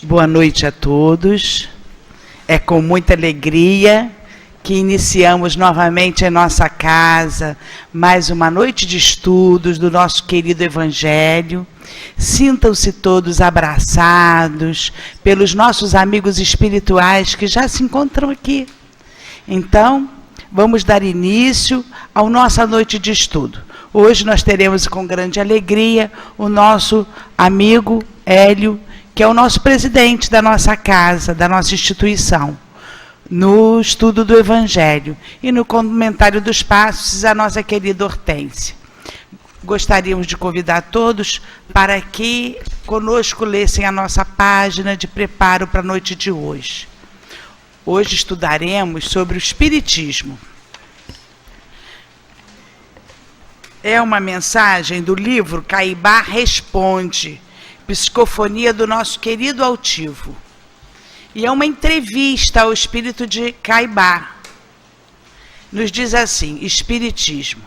Boa noite a todos. É com muita alegria que iniciamos novamente em nossa casa mais uma noite de estudos do nosso querido Evangelho. Sintam-se todos abraçados pelos nossos amigos espirituais que já se encontram aqui. Então, vamos dar início à nossa noite de estudo. Hoje nós teremos com grande alegria o nosso amigo Hélio, que é o nosso presidente da nossa casa, da nossa instituição, no estudo do Evangelho e no comentário dos passos, a nossa querida Hortência. Gostaríamos de convidar todos para que conosco lessem a nossa página de preparo para a noite de hoje. Hoje estudaremos sobre o Espiritismo. É uma mensagem do livro Caibá Responde, Psicofonia do nosso querido Altivo. E é uma entrevista ao espírito de Caibá. Nos diz assim: Espiritismo.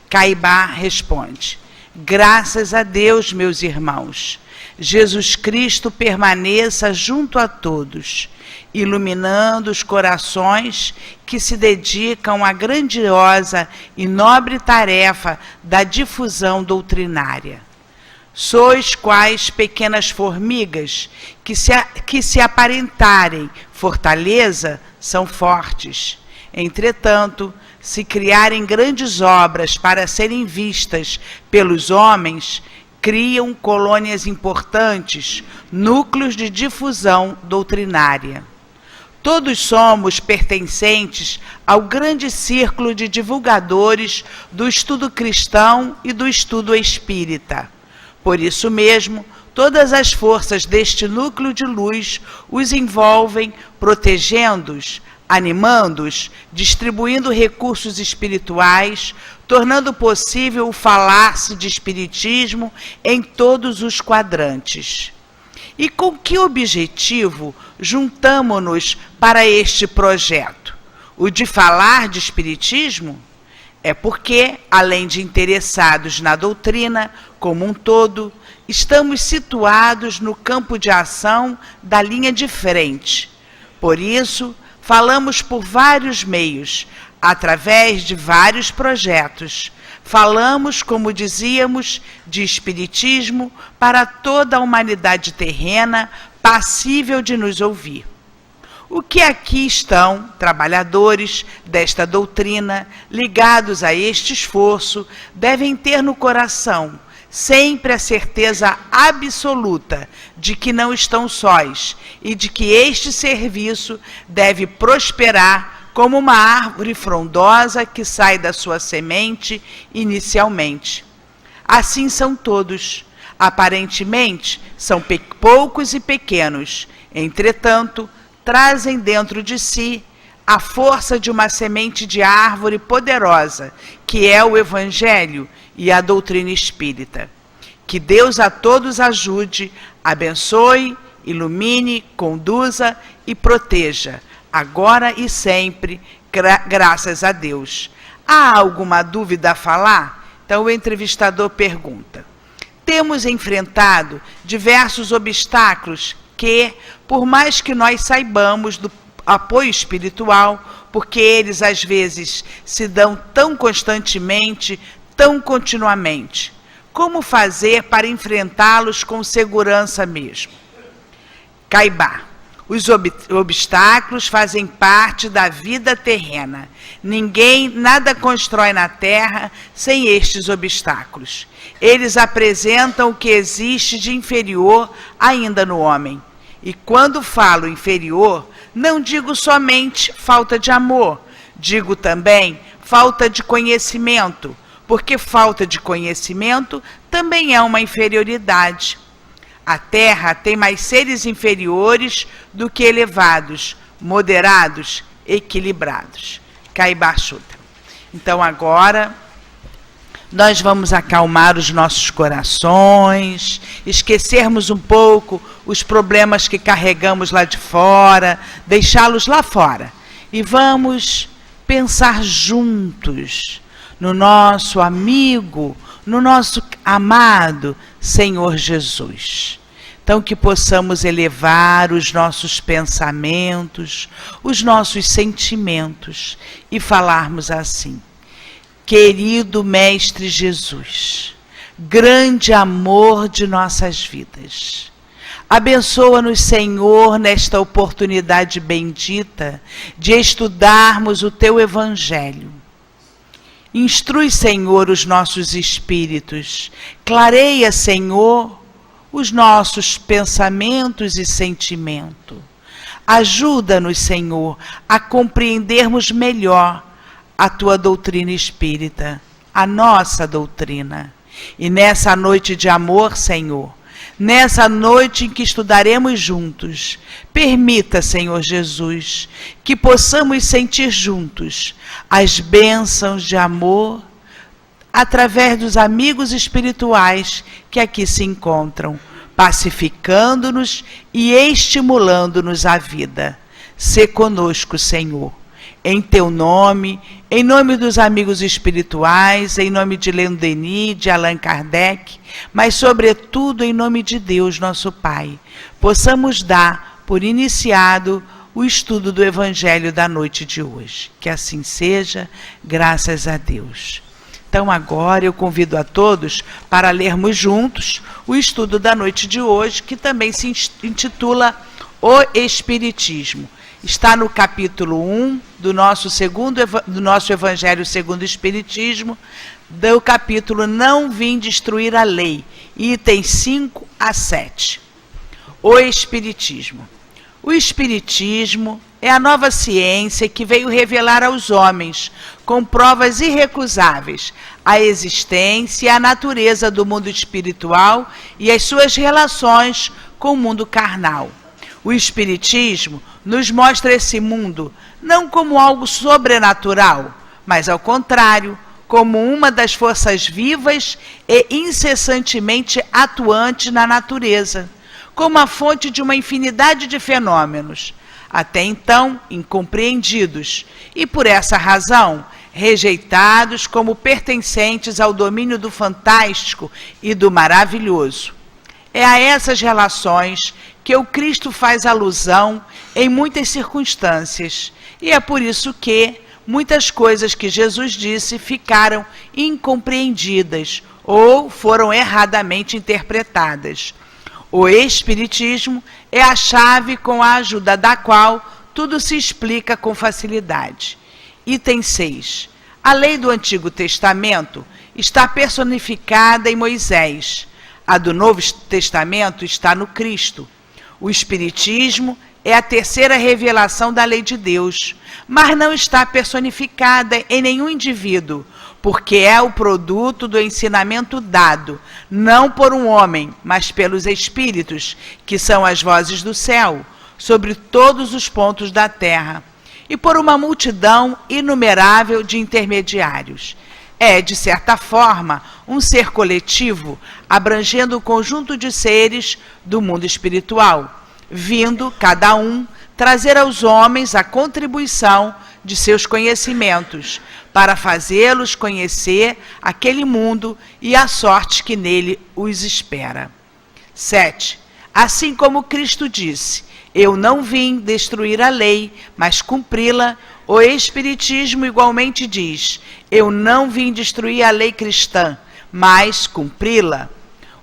Caibá responde: graças a Deus, meus irmãos, Jesus Cristo permaneça junto a todos, iluminando os corações que se dedicam à grandiosa e nobre tarefa da difusão doutrinária. Sois quais pequenas formigas que se aparentarem fortaleza, são fortes. Entretanto, se criarem grandes obras para serem vistas pelos homens, criam colônias importantes, núcleos de difusão doutrinária. Todos somos pertencentes ao grande círculo de divulgadores do estudo cristão e do estudo espírita. Por isso mesmo, todas as forças deste núcleo de luz os envolvem, protegendo-os, animando-os, distribuindo recursos espirituais, tornando possível o falar-se de espiritismo em todos os quadrantes. E com que objetivo juntamo-nos para este projeto? O de falar de espiritismo? É porque, além de interessados na doutrina como um todo, estamos situados no campo de ação da linha de frente. Por isso, falamos por vários meios, através de vários projetos. Falamos, como dizíamos, de espiritismo para toda a humanidade terrena passível de nos ouvir. O que aqui estão, trabalhadores desta doutrina, ligados a este esforço, devem ter no coração sempre a certeza absoluta de que não estão sós e de que este serviço deve prosperar como uma árvore frondosa que sai da sua semente inicialmente. Assim são todos. Aparentemente, são poucos e pequenos. Entretanto, trazem dentro de si a força de uma semente de árvore poderosa, que é o Evangelho e a doutrina espírita. Que Deus a todos ajude, abençoe, ilumine, conduza e proteja, agora e sempre, graças a Deus. Há alguma dúvida a falar? Então o entrevistador pergunta. Temos enfrentado diversos obstáculos que, por mais que nós saibamos do apoio espiritual, porque eles às vezes se dão tão constantemente, tão continuamente, como fazer para enfrentá-los com segurança mesmo? Caibá. Os obstáculos fazem parte da vida terrena. Ninguém, nada constrói na terra sem estes obstáculos. Eles apresentam o que existe de inferior ainda no homem. E quando falo inferior, não digo somente falta de amor, digo também falta de conhecimento, porque falta de conhecimento também é uma inferioridade. A Terra tem mais seres inferiores do que elevados, moderados, equilibrados. Caibá Sutra. Então agora nós vamos acalmar os nossos corações, esquecermos um pouco os problemas que carregamos lá de fora, deixá-los lá fora. E vamos pensar juntos no nosso amigo, no nosso amado Senhor Jesus. Então, que possamos elevar os nossos pensamentos, os nossos sentimentos e falarmos assim: querido Mestre Jesus, grande amor de nossas vidas, abençoa-nos, Senhor, nesta oportunidade bendita de estudarmos o Teu Evangelho. Instrui, Senhor, os nossos espíritos, clareia, Senhor, os nossos pensamentos e sentimentos. Ajuda-nos, Senhor, a compreendermos melhor a Tua doutrina espírita, a nossa doutrina. E nessa noite de amor, Senhor, nessa noite em que estudaremos juntos, permita, Senhor Jesus, que possamos sentir juntos as bênçãos de amor através dos amigos espirituais que aqui se encontram, pacificando-nos e estimulando-nos à vida. Sê conosco, Senhor, em Teu nome, em nome dos amigos espirituais, em nome de Leon Denis, de Allan Kardec, mas sobretudo em nome de Deus, nosso Pai, possamos dar por iniciado o estudo do Evangelho da noite de hoje. Que assim seja, graças a Deus. Então agora eu convido a todos para lermos juntos o estudo da noite de hoje, que também se intitula O Espiritismo. Está no capítulo 1 do nosso Evangelho segundo o Espiritismo, do capítulo Não Vim Destruir a Lei, itens 5 a 7. O Espiritismo. O Espiritismo é a nova ciência que veio revelar aos homens, com provas irrecusáveis, a existência e a natureza do mundo espiritual e as suas relações com o mundo carnal. O Espiritismo nos mostra esse mundo não como algo sobrenatural, mas ao contrário, como uma das forças vivas e incessantemente atuantes na natureza, como a fonte de uma infinidade de fenômenos, até então incompreendidos, e por essa razão rejeitados como pertencentes ao domínio do fantástico e do maravilhoso. É a essas relações que o Cristo faz alusão em muitas circunstâncias, e é por isso que muitas coisas que Jesus disse ficaram incompreendidas ou foram erradamente interpretadas. O Espiritismo é a chave com a ajuda da qual tudo se explica com facilidade. Item 6. A lei do Antigo Testamento está personificada em Moisés. A do Novo Testamento está no Cristo. O Espiritismo é a terceira revelação da lei de Deus, mas não está personificada em nenhum indivíduo, porque é o produto do ensinamento dado, não por um homem, mas pelos espíritos, que são as vozes do céu, sobre todos os pontos da terra, e por uma multidão inumerável de intermediários. É, de certa forma, um ser coletivo, abrangendo o conjunto de seres do mundo espiritual, vindo, cada um, trazer aos homens a contribuição de seus conhecimentos, para fazê-los conhecer aquele mundo e a sorte que nele os espera. 7. Assim como Cristo disse: eu não vim destruir a lei, mas cumpri-la, o Espiritismo igualmente diz: eu não vim destruir a lei cristã, mas cumpri-la.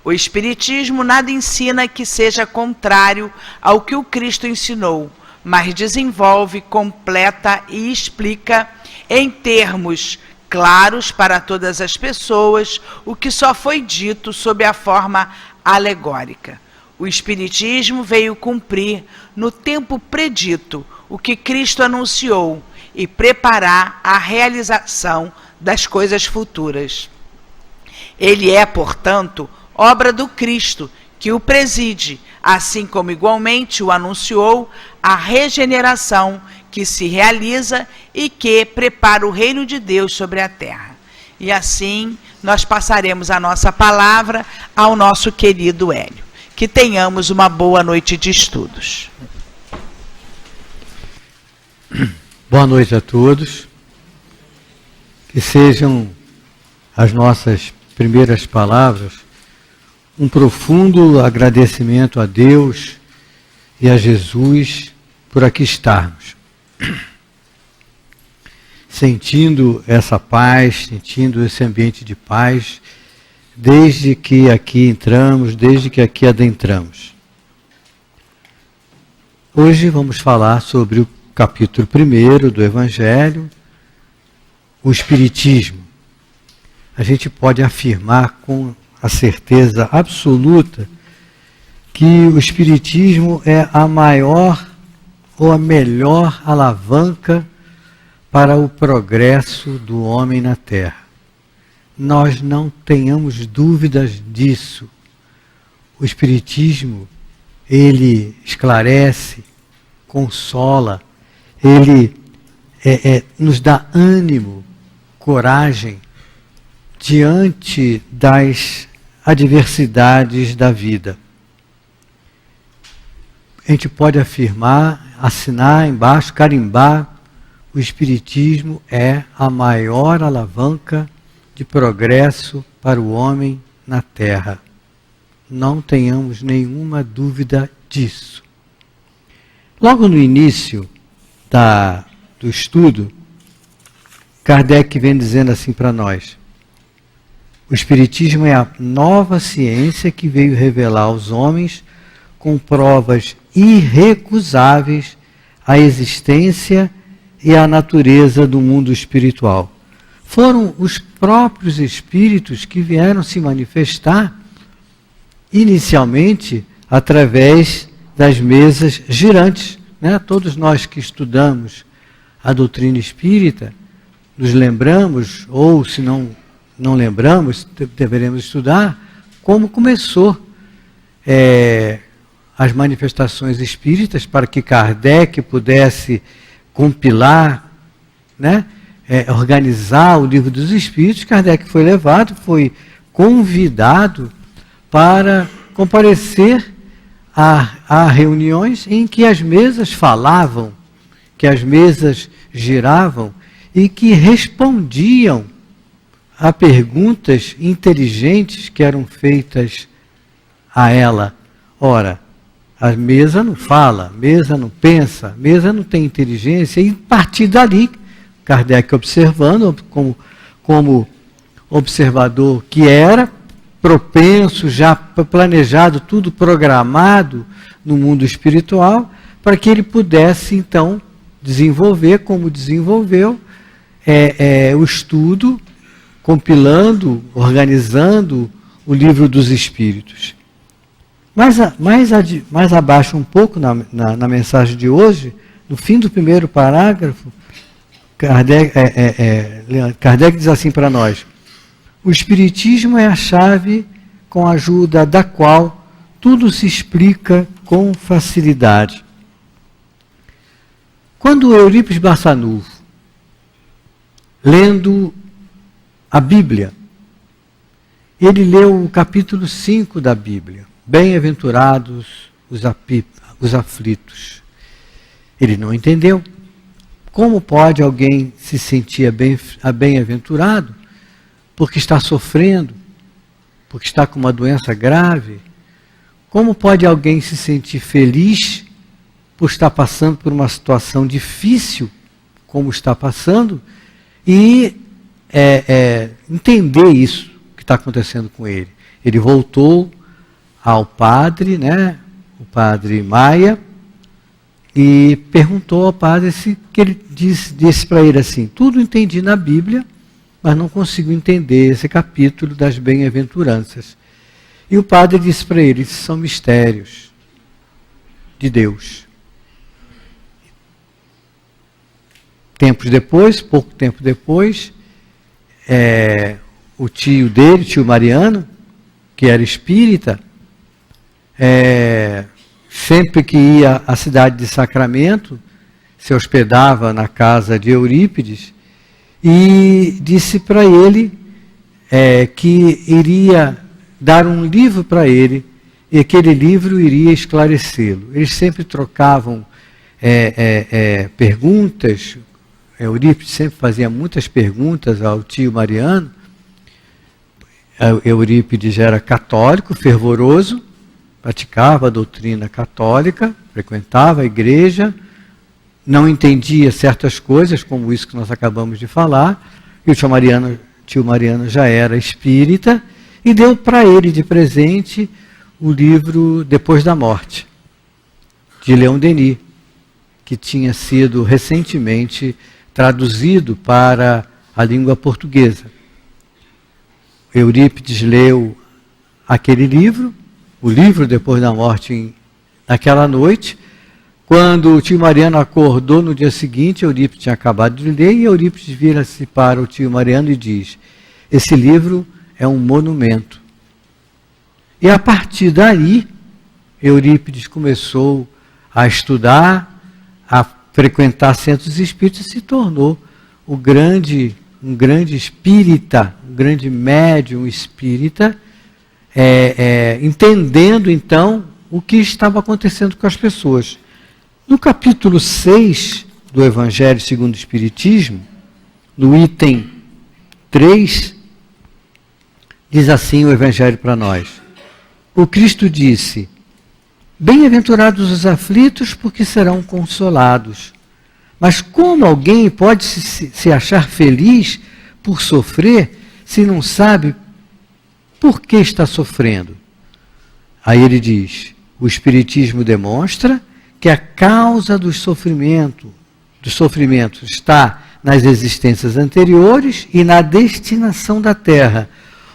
O Espiritismo nada ensina que seja contrário ao que o Cristo ensinou, mas desenvolve, completa e explica em termos claros para todas as pessoas o que só foi dito sob a forma alegórica. O Espiritismo veio cumprir no tempo predito o que Cristo anunciou e preparar a realização das coisas futuras. Ele é, portanto, obra do Cristo, que o preside, assim como igualmente o anunciou a regeneração que se realiza e que prepara o reino de Deus sobre a terra. E assim nós passaremos a nossa palavra ao nosso querido Hélio. Que tenhamos uma boa noite de estudos. Boa noite a todos. Que sejam as nossas primeiras palavras um profundo agradecimento a Deus e a Jesus por aqui estarmos. Sentindo essa paz, sentindo esse ambiente de paz, desde que aqui entramos, desde que aqui adentramos. Hoje vamos falar sobre o capítulo 1 do Evangelho, o Espiritismo. A gente pode afirmar com a certeza absoluta que o Espiritismo é a maior ou a melhor alavanca para o progresso do homem na Terra. Nós não tenhamos dúvidas disso. O Espiritismo, ele esclarece, consola, ele nos dá ânimo, coragem, diante das adversidades da vida. A gente pode afirmar, assinar embaixo, carimbar, o Espiritismo é a maior alavanca de progresso para o homem na Terra. Não tenhamos nenhuma dúvida disso. Logo no início do estudo, Kardec vem dizendo assim para nós: o Espiritismo é a nova ciência que veio revelar aos homens, com provas irrecusáveis, a existência e a natureza do mundo espiritual. Foram os próprios espíritos que vieram se manifestar, inicialmente, através das mesas girantes. Todos nós que estudamos a doutrina espírita, nos lembramos, ou se não lembramos, deveremos estudar como começou as manifestações espíritas, para que Kardec pudesse compilar, organizar o Livro dos Espíritos. Kardec foi levado, foi convidado para comparecer a reuniões em que as mesas falavam, que as mesas giravam e que respondiam a perguntas inteligentes que eram feitas a ela. Ora, a mesa não fala, a mesa não pensa, a mesa não tem inteligência, e a partir dali, Kardec observando, como observador que era, propenso, já planejado, tudo programado no mundo espiritual, para que ele pudesse então desenvolver, como desenvolveu, o estudo, compilando, organizando o Livro dos Espíritos. Mais abaixo um pouco na mensagem de hoje, no fim do primeiro parágrafo, Kardec diz assim para nós: o Espiritismo é a chave com a ajuda da qual tudo se explica com facilidade. Quando Eurípides Barçanufo, lendo a Bíblia, ele leu o capítulo 5 da Bíblia, bem-aventurados os aflitos. Ele não entendeu. Como pode alguém se sentir bem-aventurado porque está sofrendo, porque está com uma doença grave? Como pode alguém se sentir feliz por estar passando por uma situação difícil, como está passando, e entender isso que está acontecendo com ele? Ele voltou ao padre, o padre Maia, e perguntou ao padre que ele disse para ele assim: tudo entendi na Bíblia, mas não consigo entender esse capítulo das bem-aventuranças. E o padre disse para ele: esses são mistérios de Deus. Pouco tempo depois, o tio dele, tio Mariano, que era espírita, sempre que ia à cidade de Sacramento, se hospedava na casa de Eurípides, e disse para ele que iria dar um livro para ele, e aquele livro iria esclarecê-lo. Eles sempre trocavam perguntas. Eurípides sempre fazia muitas perguntas ao tio Mariano, Eurípides era católico, fervoroso, praticava a doutrina católica, frequentava a igreja, não entendia certas coisas, como isso que nós acabamos de falar, e o tio Mariano já era espírita, e deu para ele de presente o livro Depois da Morte, de Leon Denis, que tinha sido recentemente traduzido para a língua portuguesa. Eurípides leu aquele livro, o livro Depois da Morte, naquela noite. Quando o tio Mariano acordou no dia seguinte, Eurípides tinha acabado de ler, e Eurípides vira-se para o tio Mariano e diz: esse livro é um monumento. E a partir daí, Eurípides começou a estudar, a frequentar centros espíritas e se tornou um grande espírita, um grande médium espírita, entendendo então o que estava acontecendo com as pessoas. No capítulo 6 do Evangelho segundo o Espiritismo, no item 3, diz assim o Evangelho para nós: o Cristo disse: bem-aventurados os aflitos, porque serão consolados. Mas como alguém pode se achar feliz por sofrer, se não sabe por que está sofrendo? Aí ele diz: o Espiritismo demonstra que a causa do sofrimento está nas existências anteriores e na destinação da Terra,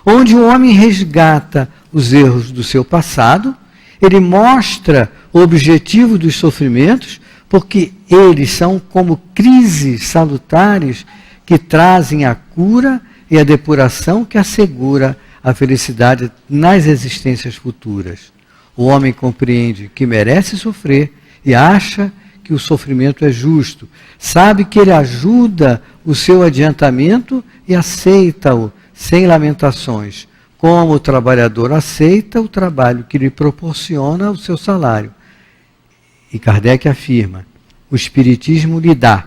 onde o homem resgata os erros do seu passado. Ele mostra o objetivo dos sofrimentos, porque eles são como crises salutares que trazem a cura e a depuração que assegura a felicidade nas existências futuras. O homem compreende que merece sofrer e acha que o sofrimento é justo. Sabe que ele ajuda o seu adiantamento e aceita-o sem lamentações, como o trabalhador aceita o trabalho que lhe proporciona o seu salário. E Kardec afirma: o Espiritismo lhe dá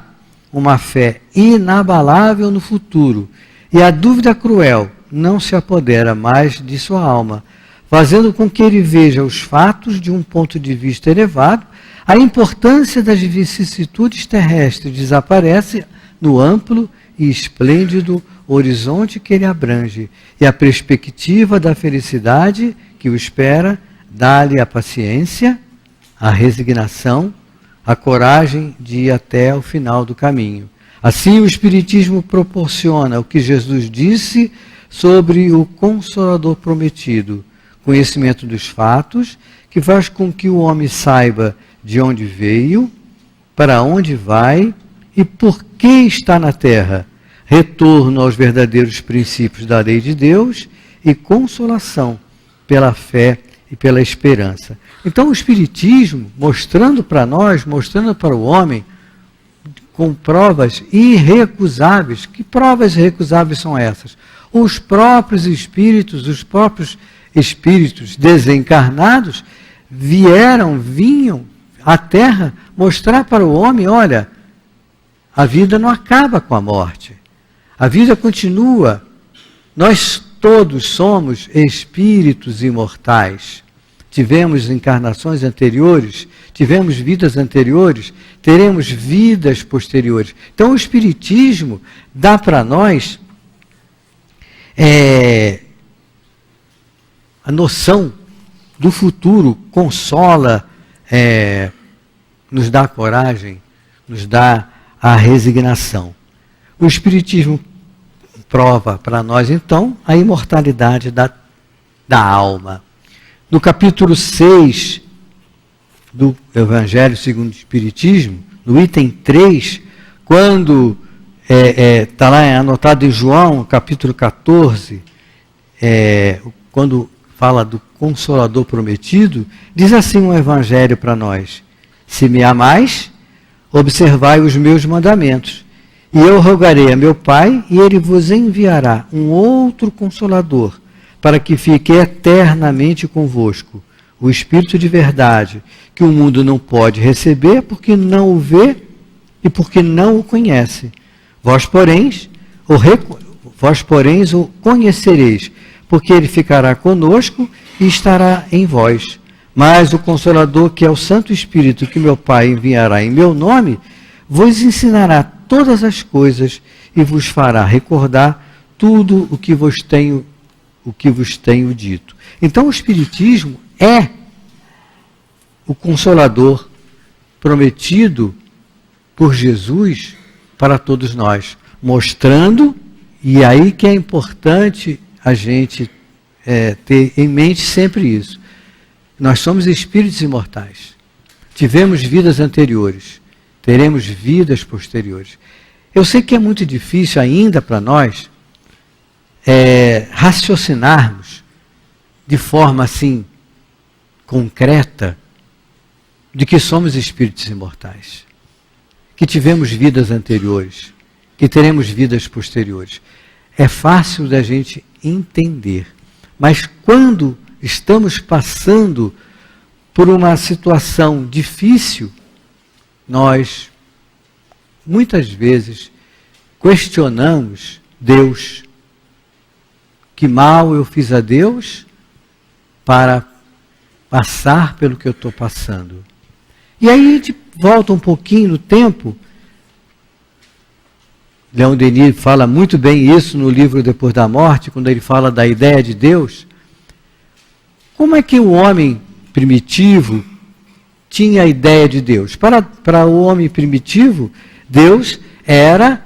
uma fé inabalável no futuro, e a dúvida cruel não se apodera mais de sua alma, fazendo com que ele veja os fatos de um ponto de vista elevado. A importância das vicissitudes terrestres desaparece no amplo e esplêndido horizonte que ele abrange, e a perspectiva da felicidade que o espera dá-lhe a paciência, a resignação, a coragem de ir até o final do caminho. Assim, o Espiritismo proporciona o que Jesus disse sobre o Consolador prometido: conhecimento dos fatos, que faz com que o homem saiba de onde veio, para onde vai e por que está na Terra, retorno aos verdadeiros princípios da lei de Deus e consolação pela fé e pela esperança. Então o Espiritismo, mostrando para nós, mostrando para o homem, com provas irrecusáveis. Que provas irrecusáveis são essas? Os próprios espíritos desencarnados vinham à Terra mostrar para o homem: olha, a vida não acaba com a morte. A vida continua. Nós todos somos espíritos imortais. Tivemos encarnações anteriores, tivemos vidas anteriores, teremos vidas posteriores. Então o Espiritismo dá para nós a noção do futuro, consola, nos dá coragem, nos dá a resignação. O Espiritismo prova para nós, então, a imortalidade da alma. No capítulo 6 do Evangelho segundo o Espiritismo, no item 3, quando está lá anotado em João, capítulo 14, quando fala do Consolador prometido, diz assim um Evangelho para nós: se me amais, observai os meus mandamentos. E eu rogarei a meu Pai, e Ele vos enviará um outro Consolador, para que fique eternamente convosco, o Espírito de verdade, que o mundo não pode receber, porque não o vê e porque não o conhece. Vós, porém, o conhecereis, porque ele ficará conosco e estará em vós. Mas o Consolador, que é o Santo Espírito, que meu Pai enviará em meu nome, vos ensinará todas as coisas e vos fará recordar tudo o que vos tenho dito. Então o Espiritismo é o Consolador prometido por Jesus para todos nós, mostrando, e aí que é importante a gente ter em mente sempre isso. Nós somos espíritos imortais. Tivemos vidas anteriores. Teremos vidas posteriores. Eu sei que é muito difícil ainda para nós raciocinarmos de forma assim concreta de que somos espíritos imortais, que tivemos vidas anteriores, que teremos vidas posteriores. É fácil da gente entender, mas quando estamos passando por uma situação difícil, nós muitas vezes questionamos Deus. Que mal eu fiz a Deus para passar pelo que eu estou passando? E aí a gente volta um pouquinho no tempo. Leon Denis fala muito bem isso no livro Depois da Morte, quando ele fala da ideia de Deus. Como é que o homem primitivo tinha a ideia de Deus? Para o homem primitivo, Deus era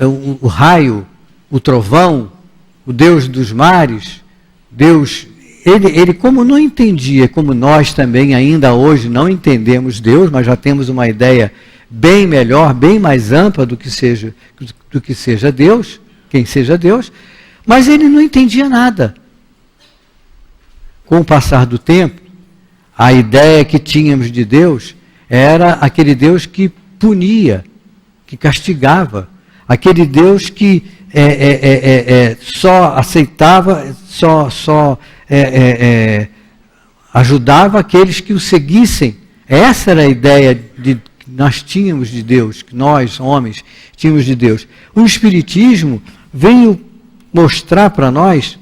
o raio, o trovão, o Deus dos mares. Deus, ele como não entendia, como nós também ainda hoje não entendemos Deus, mas já temos uma ideia bem melhor, bem mais ampla do que seja Deus, quem seja Deus, mas ele não entendia nada. Com o passar do tempo, a ideia que tínhamos de Deus era aquele Deus que punia, que castigava, aquele Deus que só aceitava, só ajudava aqueles que o seguissem. Essa era a ideia que nós tínhamos de Deus, que nós, homens, tínhamos de Deus. O Espiritismo veio mostrar para nós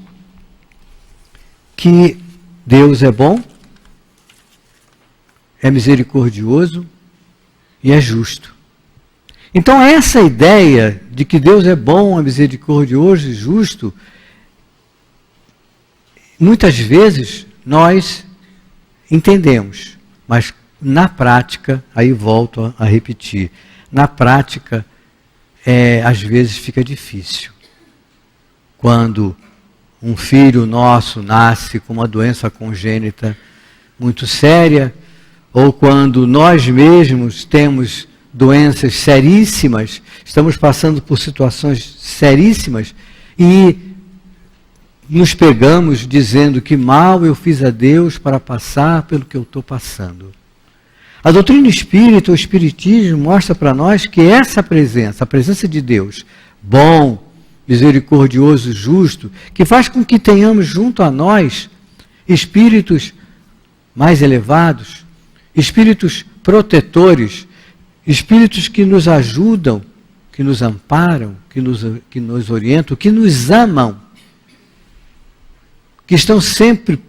que Deus é bom, é misericordioso e é justo. Então essa ideia de que Deus é bom, é misericordioso e justo, muitas vezes nós entendemos, mas na prática, aí volto a repetir, na prática às vezes fica difícil. Quando um filho nosso nasce com uma doença congênita muito séria, ou quando nós mesmos temos doenças seríssimas, estamos passando por situações seríssimas e nos pegamos dizendo que mal eu fiz a Deus para passar pelo que eu estou passando. A doutrina espírita, o Espiritismo, mostra para nós que essa presença, a presença de Deus, bom, misericordioso, justo, que faz com que tenhamos junto a nós espíritos mais elevados, espíritos protetores, espíritos que nos ajudam, que nos amparam, que nos orientam, que nos amam, que estão sempre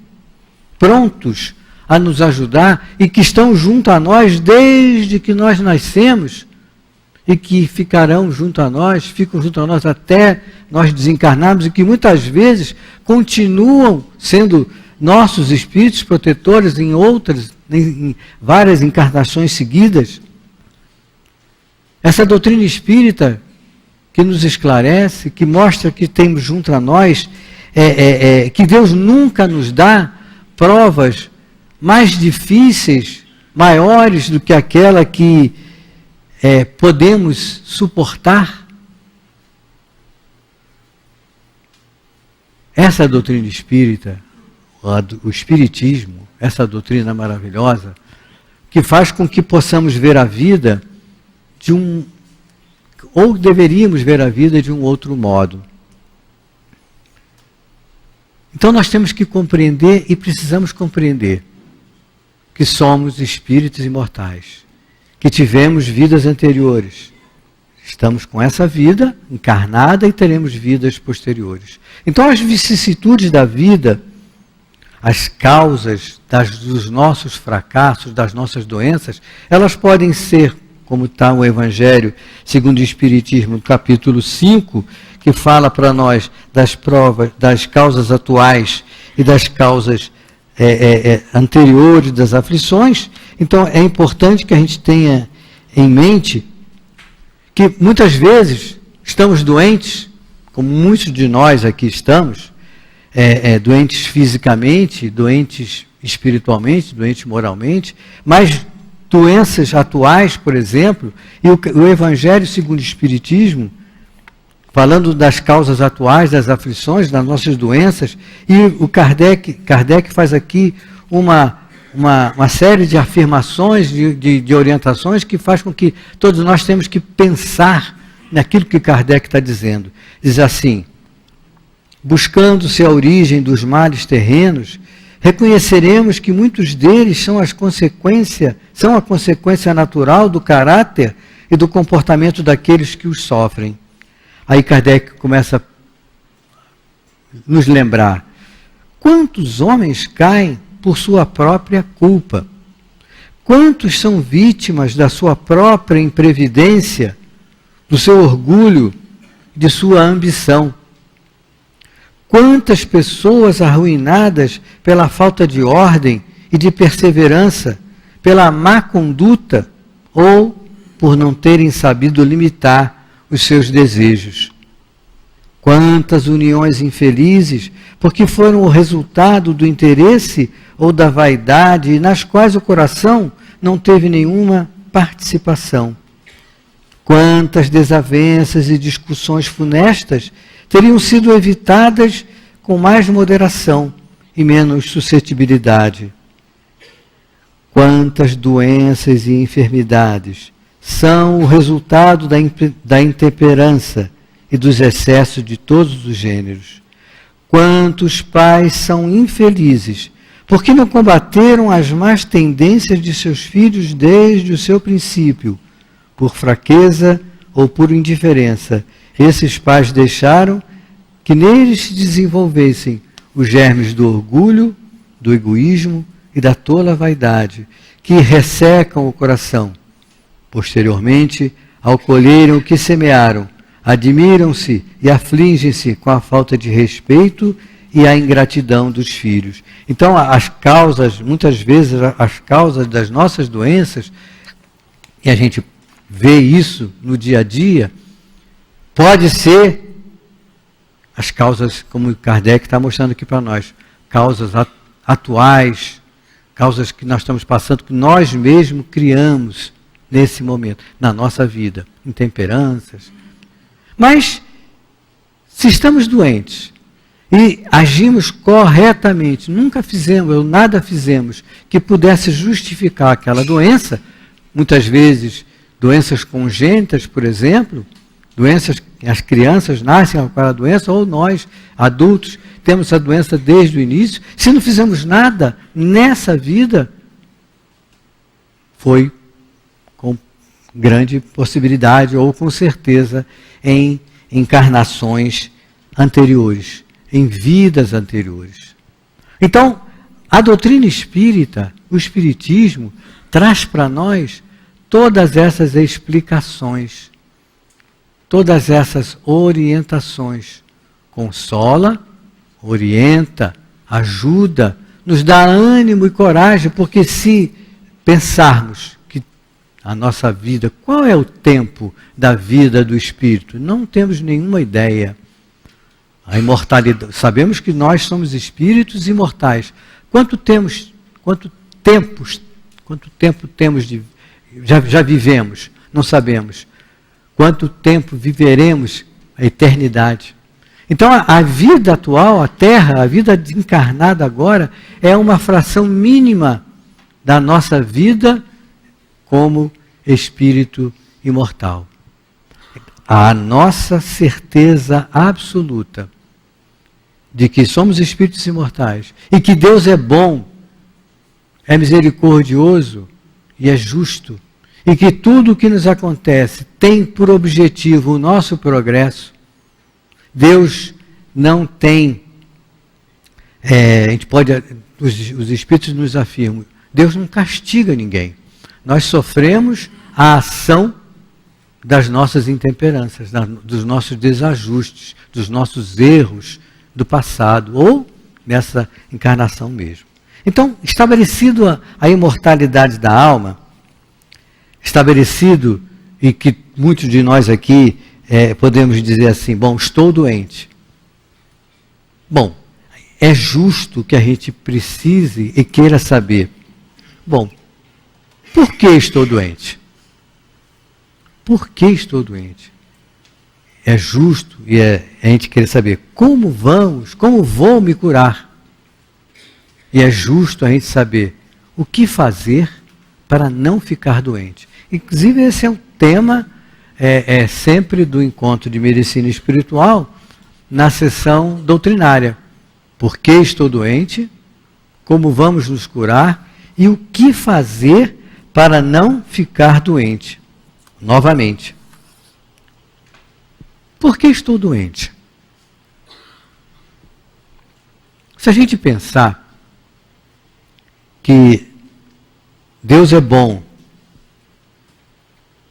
prontos a nos ajudar e que estão junto a nós desde que nós nascemos e que ficam junto a nós até nós desencarnarmos e que muitas vezes continuam sendo nossos espíritos protetores em várias encarnações seguidas. Essa doutrina espírita que nos esclarece, que mostra que temos junto a nós, que Deus nunca nos dá provas mais difíceis, maiores do que aquela que podemos suportar. Essa doutrina espírita, o Espiritismo, essa doutrina maravilhosa, que faz com que possamos ver a vida ou deveríamos ver a vida de um outro modo. Então nós temos que compreender e precisamos compreender que somos espíritos imortais, que tivemos vidas anteriores, Estamos com essa vida encarnada e teremos vidas posteriores. Então as vicissitudes da vida, as causas dos nossos fracassos, das nossas doenças, elas podem ser, como está o Evangelho segundo o Espiritismo, no capítulo 5, que fala para nós das provas, das causas atuais e das causas anteriores das aflições. Então é importante que a gente tenha em mente que muitas vezes estamos doentes, como muitos de nós aqui estamos, doentes fisicamente, doentes espiritualmente, doentes moralmente, mas doenças atuais, por exemplo, e o Evangelho segundo o Espiritismo, falando das causas atuais, das aflições, das nossas doenças, e o Kardec faz aqui uma série de afirmações, de orientações, que faz com que todos nós temos que pensar naquilo que Kardec está dizendo. Diz assim: buscando-se a origem dos males terrenos, reconheceremos que muitos deles são a consequência natural do caráter e do comportamento daqueles que os sofrem. Aí Kardec começa a nos lembrar: quantos homens caem por sua própria culpa? Quantos são vítimas da sua própria imprevidência, do seu orgulho, de sua ambição? Quantas pessoas arruinadas pela falta de ordem e de perseverança, pela má conduta ou por não terem sabido limitar os seus desejos? Quantas uniões infelizes, porque foram o resultado do interesse ou da vaidade, e nas quais o coração não teve nenhuma participação. Quantas desavenças e discussões funestas teriam sido evitadas com mais moderação e menos suscetibilidade. Quantas doenças e enfermidades são o resultado da intemperança e dos excessos de todos os gêneros. Quantos pais são infelizes porque não combateram as más tendências de seus filhos desde o seu princípio, por fraqueza ou por indiferença. Esses pais deixaram que neles se desenvolvessem os germes do orgulho, do egoísmo e da tola vaidade, que ressecam o coração. Posteriormente, ao colherem o que semearam, admiram-se e afligem-se com a falta de respeito e a ingratidão dos filhos. Então, as causas, muitas vezes, as causas das nossas doenças, e a gente vê isso no dia a dia, pode ser as causas, como o Kardec está mostrando aqui para nós, causas atuais, causas que nós estamos passando, que nós mesmos criamos nesse momento, na nossa vida, intemperanças. Mas, se estamos doentes e agimos corretamente, nada fizemos que pudesse justificar aquela doença, muitas vezes doenças congênitas, por exemplo, doenças que as crianças nascem com aquela doença, ou nós, adultos, temos essa doença desde o início. Se não fizemos nada nessa vida, foi com grande possibilidade, ou com certeza, em encarnações anteriores, em vidas anteriores. Então, a doutrina espírita, o espiritismo, traz para nós todas essas explicações, todas essas orientações. Consola, orienta, ajuda, nos dá ânimo e coragem, porque se pensarmos que a nossa vida, qual é o tempo da vida do espírito? Não temos nenhuma ideia. A imortalidade, sabemos que nós somos espíritos imortais. Quanto tempo temos já vivemos? Não sabemos. Quanto tempo viveremos a eternidade? Então a vida atual, a Terra, a vida encarnada agora, é uma fração mínima da nossa vida como espírito imortal. A nossa certeza absoluta de que somos espíritos imortais e que Deus é bom, é misericordioso e é justo, e que tudo o que nos acontece tem por objetivo o nosso progresso, Deus não tem, a gente pode, os Espíritos nos afirmam, Deus não castiga ninguém. Nós sofremos a ação das nossas intemperanças, dos nossos desajustes, dos nossos erros do passado, ou nessa encarnação mesmo. Então, estabelecido a imortalidade da alma, estabelecido, e que muitos de nós aqui podemos dizer assim, bom, estou doente. Bom, é justo que a gente precise e queira saber, bom, por que estou doente? Por que estou doente? É justo e a gente querer saber como vou me curar? E é justo a gente saber o que fazer para não ficar doente. Inclusive, esse é um tema sempre do encontro de medicina espiritual na sessão doutrinária. Por que estou doente? Como vamos nos curar? E o que fazer para não ficar doente? Novamente. Por que estou doente? Se a gente pensar que Deus é bom,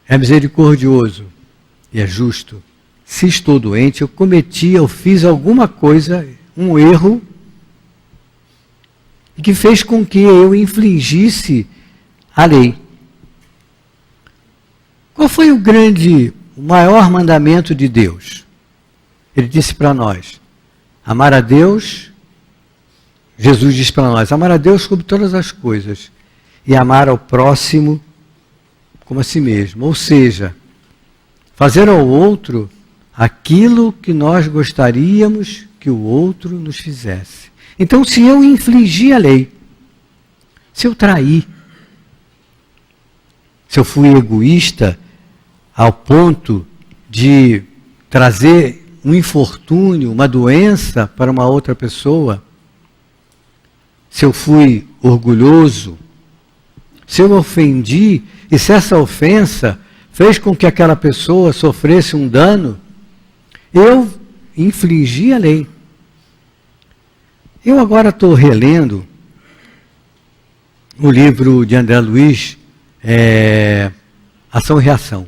é misericordioso e é justo, se estou doente, eu fiz alguma coisa, um erro, que fez com que eu infringisse a lei. Qual foi o maior mandamento de Deus? Ele disse para nós, amar a Deus, Jesus disse para nós, amar a Deus sobre todas as coisas e amar ao próximo como a si mesmo. Ou seja, fazer ao outro aquilo que nós gostaríamos que o outro nos fizesse. Então, se eu infligir a lei, se eu trair, se eu fui egoísta ao ponto de trazer um infortúnio, uma doença para uma outra pessoa, se eu fui orgulhoso, se eu ofendi, e se essa ofensa fez com que aquela pessoa sofresse um dano, eu infringi a lei. Eu agora estou relendo o livro de André Luiz, Ação e Reação.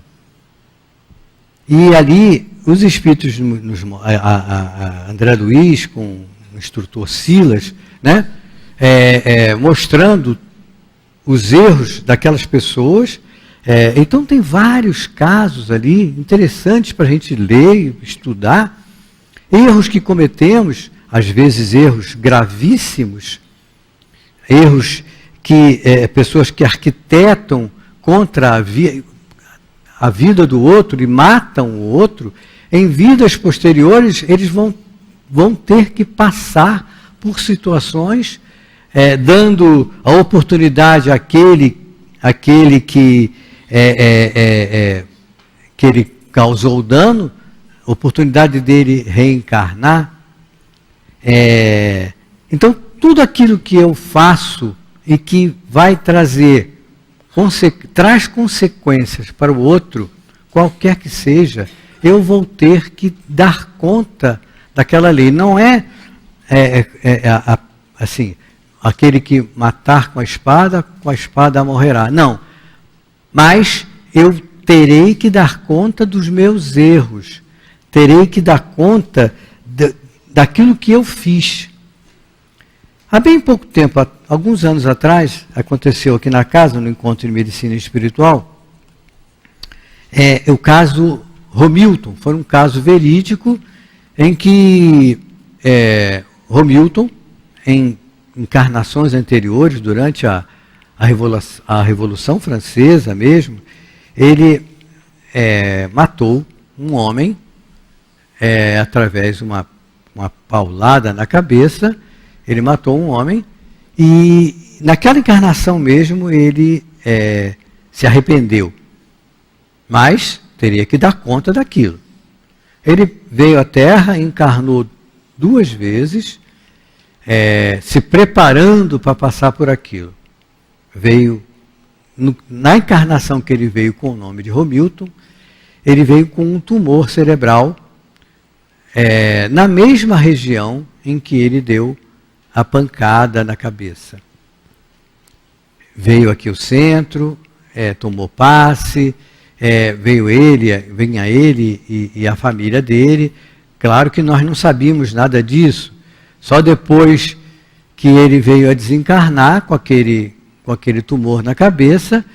E ali, os espíritos, André Luiz, com o instrutor Silas, né, mostrando os erros daquelas pessoas. Então, tem vários casos ali interessantes para a gente ler, estudar. Erros que cometemos, às vezes erros gravíssimos, erros que pessoas que arquitetam contra a vida do outro e matam o outro, em vidas posteriores eles vão ter que passar por situações dando a oportunidade àquele que ele causou o dano, oportunidade dele reencarnar. Então, tudo aquilo que eu faço e que vai traz consequências para o outro, qualquer que seja, eu vou ter que dar conta daquela lei. Não assim, aquele que matar com a espada morrerá. Não. Mas eu terei que dar conta dos meus erros. Terei que dar conta daquilo que eu fiz. Há bem pouco tempo, alguns anos atrás, aconteceu aqui na casa, no Encontro de Medicina Espiritual, o caso Romilton. Foi um caso verídico em que Romilton, em encarnações anteriores, durante a Revolução Francesa mesmo, ele matou um homem através de uma paulada na cabeça. Ele matou um homem e naquela encarnação mesmo ele se arrependeu, mas teria que dar conta daquilo. Ele veio à Terra, encarnou 2 vezes, se preparando para passar por aquilo. Veio na encarnação que ele veio com o nome de Romilton, ele veio com um tumor cerebral na mesma região em que ele deu a pancada na cabeça. Veio aqui ao centro, tomou passe, vinha ele e a família dele. Claro que nós não sabíamos nada disso. Só depois que ele veio a desencarnar com aquele tumor na cabeça,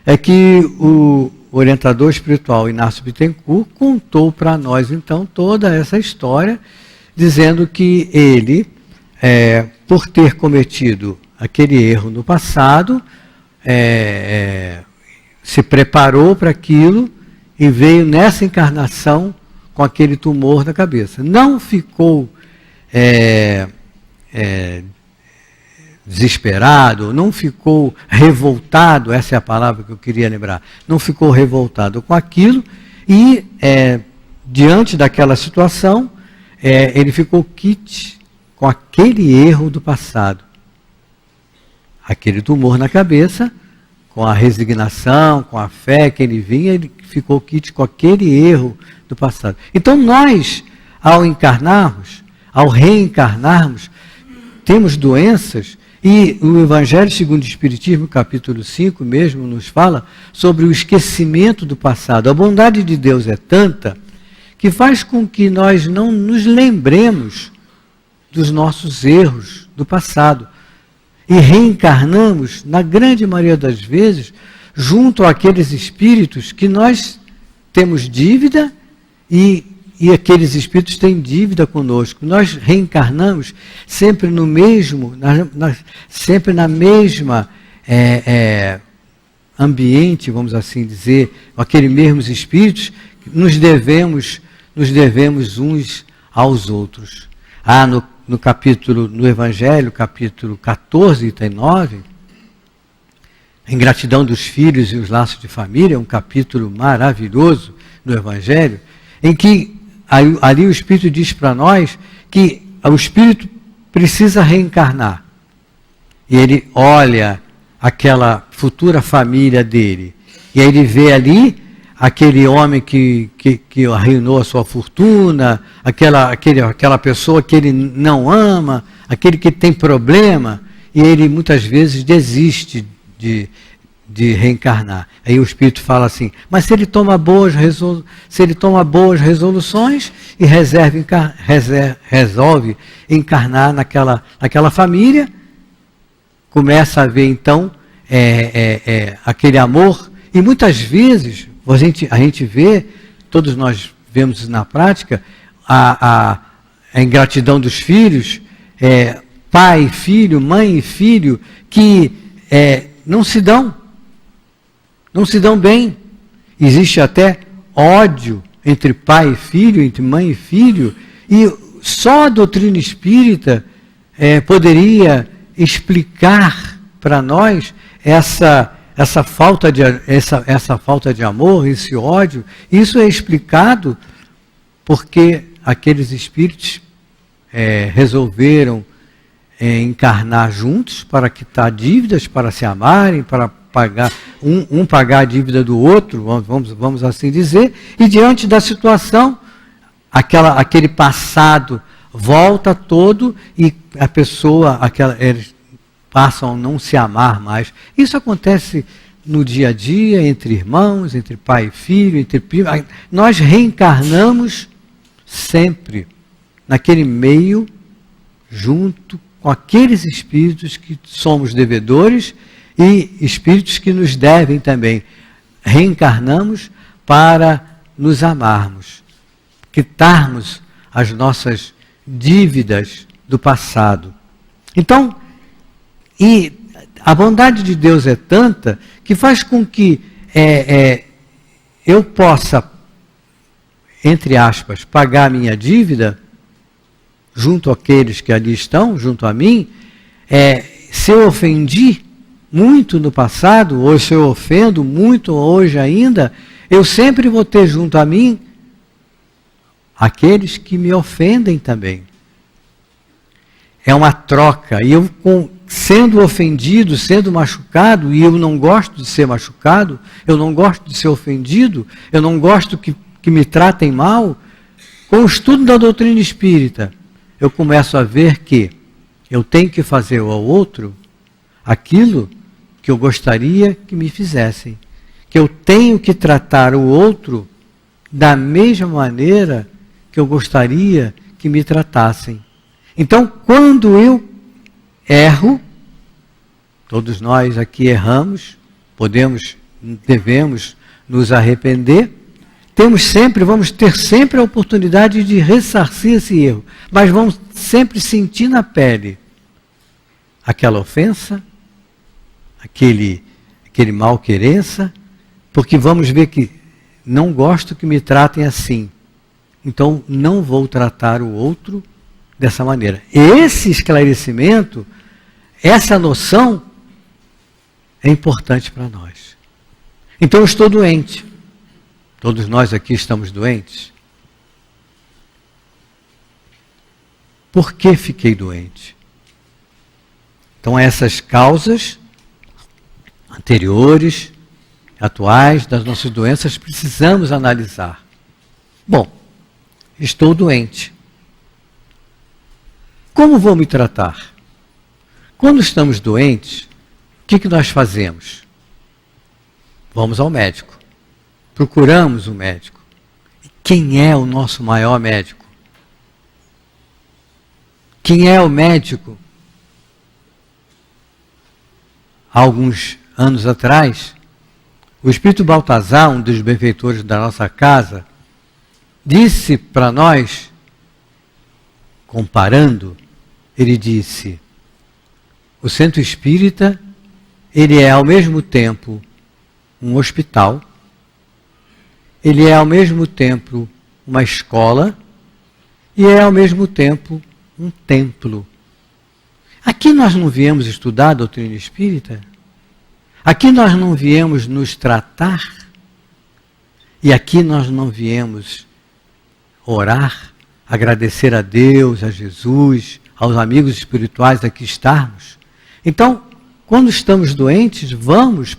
é que o orientador espiritual Inácio Bittencourt contou para nós, então, toda essa história, dizendo que ele, por ter cometido aquele erro no passado, se preparou para aquilo e veio nessa encarnação com aquele tumor na cabeça. Não ficou desesperado, não ficou revoltado, essa é a palavra que eu queria lembrar, não ficou revoltado com aquilo e, diante daquela situação, ele ficou quite com aquele erro do passado. Aquele tumor na cabeça, com a resignação, com a fé que ele vinha, ele ficou quite com aquele erro do passado. Então nós, ao encarnarmos, ao reencarnarmos, temos doenças, e o Evangelho segundo o Espiritismo, capítulo 5 mesmo, nos fala sobre o esquecimento do passado. A bondade de Deus é tanta que faz com que nós não nos lembremos dos nossos erros do passado. E reencarnamos, na grande maioria das vezes, junto àqueles espíritos que nós temos dívida e aqueles espíritos têm dívida conosco. Nós reencarnamos sempre no mesmo, sempre na mesma ambiente, vamos assim dizer, aqueles mesmos espíritos, nos devemos uns aos outros. No Evangelho, capítulo 14, item 9, a ingratidão dos filhos e os laços de família, um capítulo maravilhoso do Evangelho, em que ali o Espírito diz para nós que o Espírito precisa reencarnar. E ele olha aquela futura família dele. E aí ele vê ali aquele homem que arruinou a sua fortuna, aquela pessoa que ele não ama, aquele que tem problema, e ele muitas vezes desiste de reencarnar. Aí o Espírito fala assim, mas se ele toma boas resoluções e resolve encarnar naquela família, começa a ver então aquele amor, e muitas vezes a gente vê, todos nós vemos na prática, a ingratidão dos filhos, pai e filho, mãe e filho, que não se dão bem. Existe até ódio entre pai e filho, entre mãe e filho, e só a doutrina espírita poderia explicar para nós essa falta de amor, esse ódio. Isso é explicado porque aqueles espíritos resolveram encarnar juntos para quitar dívidas, para se amarem, para pagar pagar a dívida do outro, vamos assim dizer, e diante da situação, aquele passado volta todo e a pessoa, eles passam a não se amar mais. Isso acontece no dia a dia, entre irmãos, entre pai e filho, entre primos. Nós reencarnamos sempre naquele meio, junto com aqueles espíritos que somos devedores e espíritos que nos devem também. Reencarnamos para nos amarmos, quitarmos as nossas dívidas do passado. Então, e a bondade de Deus é tanta que faz com que eu possa, entre aspas, pagar a minha dívida junto àqueles que ali estão, junto a mim. Se eu ofendi muito no passado, ou se eu ofendo muito hoje ainda, eu sempre vou ter junto a mim aqueles que me ofendem também. É uma troca, e eu sendo ofendido, sendo machucado, e eu não gosto de ser machucado, eu não gosto de ser ofendido, eu não gosto que me tratem mal, com o estudo da doutrina espírita, eu começo a ver que eu tenho que fazer ao outro aquilo que eu gostaria que me fizessem. Que eu tenho que tratar o outro da mesma maneira que eu gostaria que me tratassem. Então, quando eu erro, todos nós aqui erramos, devemos nos arrepender, vamos ter sempre a oportunidade de ressarcir esse erro, mas vamos sempre sentir na pele aquela ofensa, aquele mal-querença, porque vamos ver que não gosto que me tratem assim, então não vou tratar o outro dessa maneira. Esse esclarecimento, essa noção é importante para nós. Então eu estou doente. Todos nós aqui estamos doentes. Por que fiquei doente? Então essas causas anteriores, atuais, das nossas doenças, precisamos analisar. Bom, estou doente. Como vou me tratar? Quando estamos doentes, o que nós fazemos? Vamos ao médico. Procuramos o médico. Quem é o nosso maior médico? Quem é o médico? Há alguns anos atrás, o Espírito Baltazar, um dos benfeitores da nossa casa, disse para nós, comparando, ele disse, o centro espírita, ele é ao mesmo tempo um hospital, ele é ao mesmo tempo uma escola e é ao mesmo tempo um templo. Aqui nós não viemos estudar a doutrina espírita? Aqui nós não viemos nos tratar? E aqui nós não viemos orar, agradecer a Deus, a Jesus, aos amigos espirituais aqui estarmos? Então, quando estamos doentes,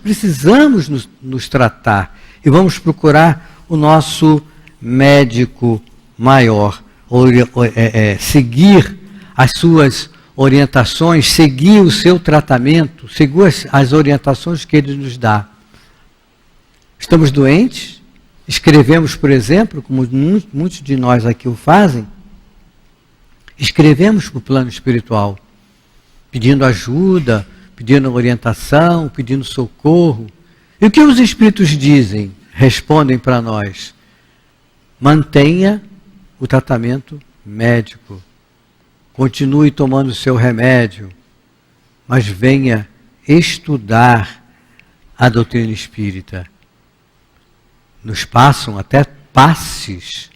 precisamos nos tratar e vamos procurar o nosso médico maior, seguir as suas orientações, seguir o seu tratamento, seguir as orientações que ele nos dá. Estamos doentes, escrevemos, por exemplo, como muitos de nós aqui o fazem, escrevemos para o plano espiritual, pedindo ajuda, pedindo orientação, pedindo socorro. E o que os espíritos dizem? Respondem para nós: mantenha o tratamento médico, continue tomando o seu remédio, mas venha estudar a doutrina espírita. Nos passam até passes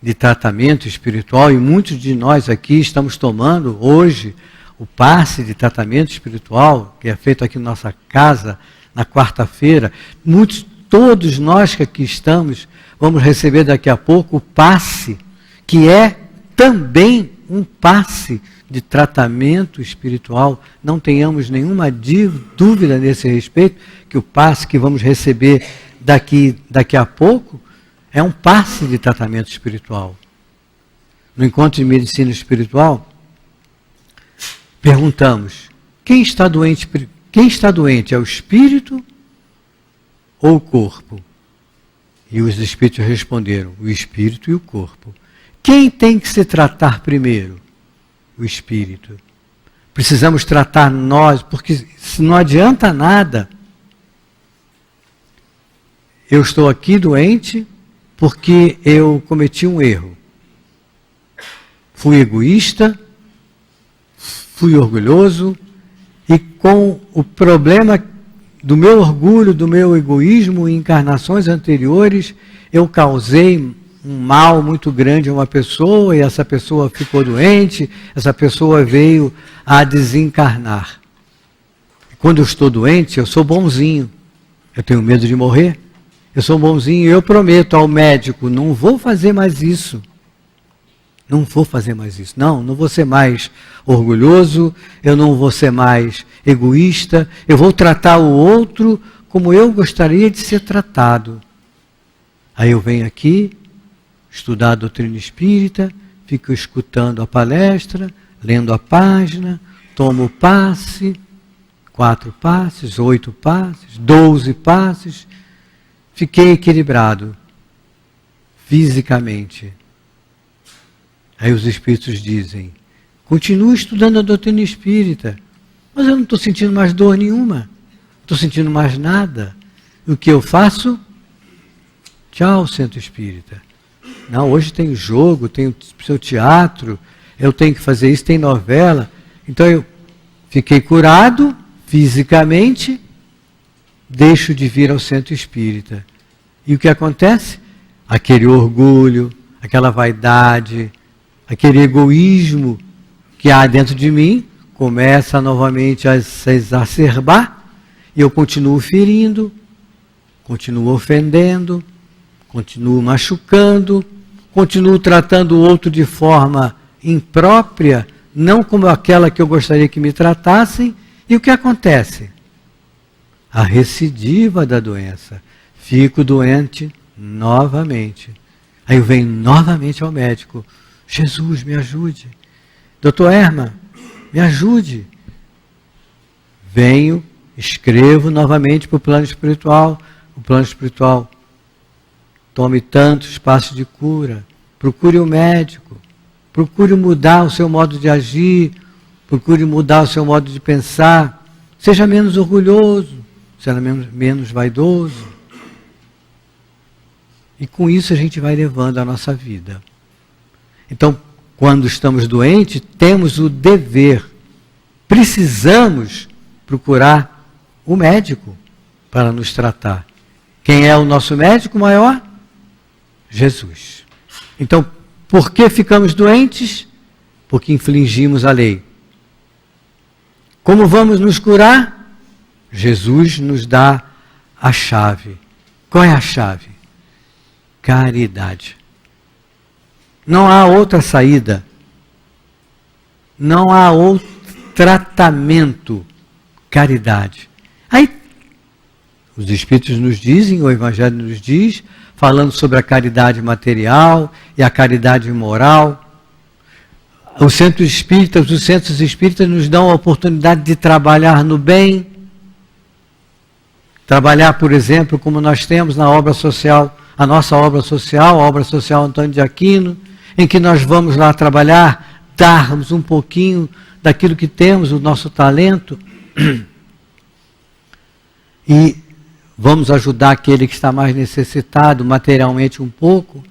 de tratamento espiritual e muitos de nós aqui estamos tomando hoje o passe de tratamento espiritual, que é feito aqui na nossa casa, na quarta-feira. Todos nós que aqui estamos, vamos receber daqui a pouco o passe, que é também um passe de tratamento espiritual. Não tenhamos nenhuma dúvida nesse respeito, que o passe que vamos receber daqui a pouco é um passe de tratamento espiritual. No encontro de medicina espiritual, perguntamos: quem está doente? Quem está doente é o espírito ou o corpo? E os espíritos responderam: o espírito e o corpo. Quem tem que se tratar primeiro? O espírito. Precisamos tratar nós, porque não adianta nada. Eu estou aqui doente porque eu cometi um erro. Fui egoísta, fui orgulhoso, e com o problema do meu orgulho, do meu egoísmo em encarnações anteriores, eu causei um mal muito grande a uma pessoa, e essa pessoa ficou doente, essa pessoa veio a desencarnar. Quando eu estou doente, eu sou bonzinho, eu tenho medo de morrer, eu sou bonzinho e eu prometo ao médico: não vou fazer mais isso. Não vou fazer mais isso. Não vou ser mais orgulhoso, eu não vou ser mais egoísta, eu vou tratar o outro como eu gostaria de ser tratado. Aí eu venho aqui, estudar a doutrina espírita, fico escutando a palestra, lendo a página, tomo o passe, 4 passes, 8 passes, 12 passes, fiquei equilibrado fisicamente. Aí os espíritos dizem, continue estudando a doutrina espírita, mas eu não estou sentindo mais dor nenhuma, não estou sentindo mais nada. E o que eu faço? Tchau, centro espírita. Não, hoje tem jogo, tem o seu teatro, eu tenho que fazer isso, tem novela. Então eu fiquei curado fisicamente, deixo de vir ao centro espírita. E o que acontece? Aquele orgulho, aquela vaidade, aquele egoísmo que há dentro de mim, começa novamente a se exacerbar, e eu continuo ferindo, continuo ofendendo, continuo machucando, continuo tratando o outro de forma imprópria, não como aquela que eu gostaria que me tratassem. E o que acontece? A recidiva da doença. Fico doente novamente. Aí eu venho novamente ao médico. Jesus, me ajude. Doutor Herman, me ajude. Venho, escrevo novamente para o plano espiritual. O plano espiritual, tome tantos passos de cura. Procure um médico. Procure mudar o seu modo de agir. Procure mudar o seu modo de pensar. Seja menos orgulhoso. Seja menos vaidoso. E com isso a gente vai levando a nossa vida. Então, quando estamos doentes, temos o dever, precisamos procurar o médico para nos tratar. Quem é o nosso médico maior? Jesus. Então, por que ficamos doentes? Porque infringimos a lei. Como vamos nos curar? Jesus nos dá a chave. Qual é a chave? Caridade. Não há outra saída. Não há outro tratamento. Caridade. Aí, os Espíritos nos dizem, o Evangelho nos diz, falando sobre a caridade material e a caridade moral. Os centros espíritas nos dão a oportunidade de trabalhar no bem. Trabalhar, por exemplo, como nós temos na obra social, a nossa obra social, a obra social Antônio de Aquino, em que nós vamos lá trabalhar, darmos um pouquinho daquilo que temos, o nosso talento, e vamos ajudar aquele que está mais necessitado, materialmente um pouco.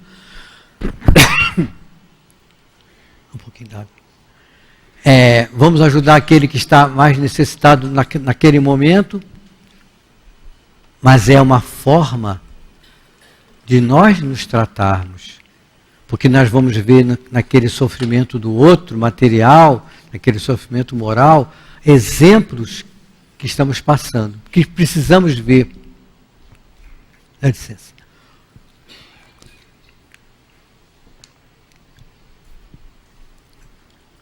Um pouquinho d'água. Vamos ajudar aquele que está mais necessitado naquele momento, mas é uma forma de nós nos tratarmos. Porque nós vamos ver naquele sofrimento do outro, material, naquele sofrimento moral, exemplos que estamos passando, que precisamos ver. Dá licença.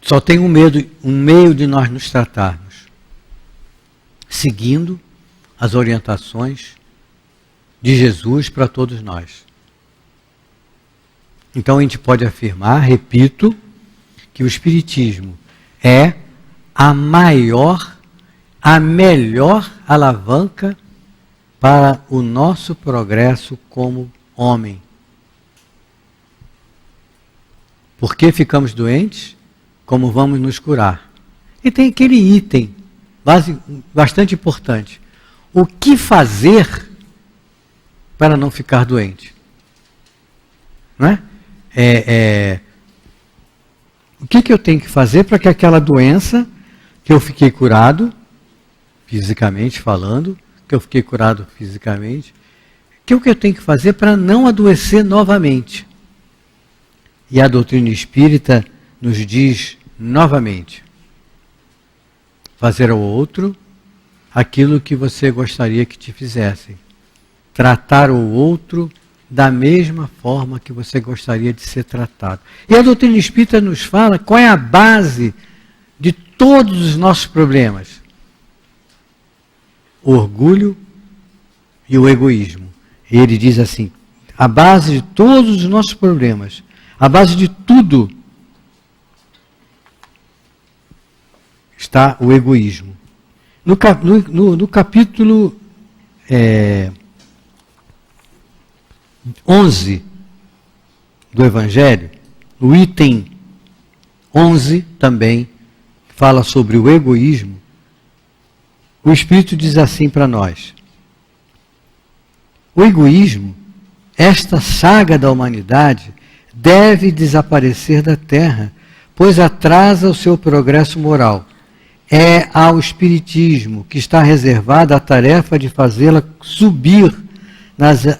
Só tem um meio de nós nos tratarmos, seguindo as orientações de Jesus para todos nós. Então a gente pode afirmar, repito, que o Espiritismo é a melhor alavanca para o nosso progresso como homem. Por que ficamos doentes? Como vamos nos curar? E tem aquele item bastante importante. O que fazer para não ficar doente? Não é? O que eu tenho que fazer para que aquela doença que eu fiquei curado, fisicamente falando, que eu eu tenho que fazer para não adoecer novamente? E a doutrina espírita nos diz novamente, fazer ao outro aquilo que você gostaria que te fizessem. Tratar o outro da mesma forma que você gostaria de ser tratado. E a doutrina espírita nos fala qual é a base de todos os nossos problemas: o orgulho e o egoísmo. E ele diz assim: a base de todos os nossos problemas, a base de tudo, está o egoísmo. No capítulo 11 do Evangelho, no item 11 também, fala sobre o egoísmo. O Espírito diz assim para nós: o egoísmo, esta saga da humanidade, deve desaparecer da Terra, pois atrasa o seu progresso moral. É ao Espiritismo que está reservada a tarefa de fazê-la subir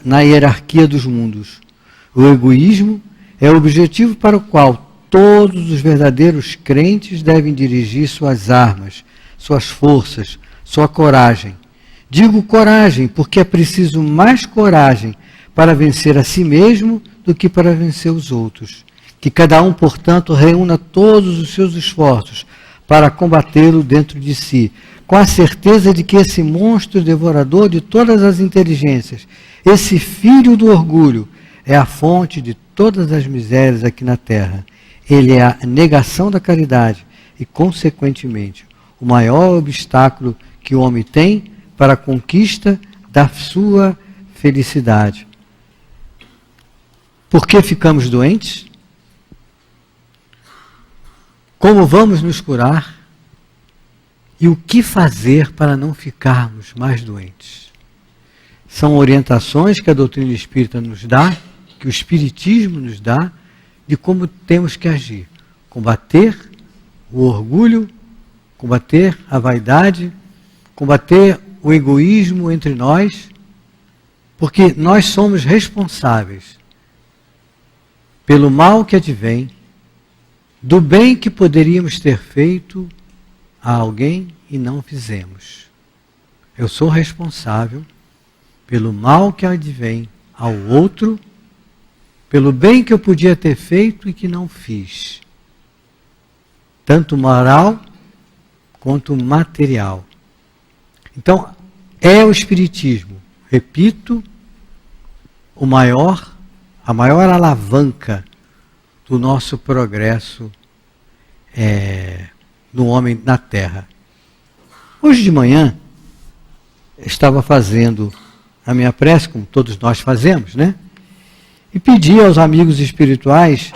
na hierarquia dos mundos. O egoísmo é o objetivo para o qual todos os verdadeiros crentes devem dirigir suas armas, suas forças, sua coragem. Digo coragem porque é preciso mais coragem para vencer a si mesmo do que para vencer os outros. Que cada um, portanto, reúna todos os seus esforços para combatê-lo dentro de si, com a certeza de que esse monstro devorador de todas as inteligências, esse filho do orgulho, é a fonte de todas as misérias aqui na Terra. Ele é a negação da caridade e, consequentemente, o maior obstáculo que o homem tem para a conquista da sua felicidade. Por que ficamos doentes? Como vamos nos curar? E o que fazer para não ficarmos mais doentes? São orientações que a doutrina espírita nos dá, que o Espiritismo nos dá, de como temos que agir. Combater o orgulho, combater a vaidade, combater o egoísmo entre nós, porque nós somos responsáveis pelo mal que advém, do bem que poderíamos ter feito a alguém e não fizemos. Eu sou responsável pelo mal que advém ao outro, pelo bem que eu podia ter feito e que não fiz. Tanto moral quanto material. Então, é o Espiritismo, repito, a maior alavanca do nosso progresso no homem na Terra. Hoje de manhã, estava fazendo a minha prece, como todos nós fazemos, né? E pedi aos amigos espirituais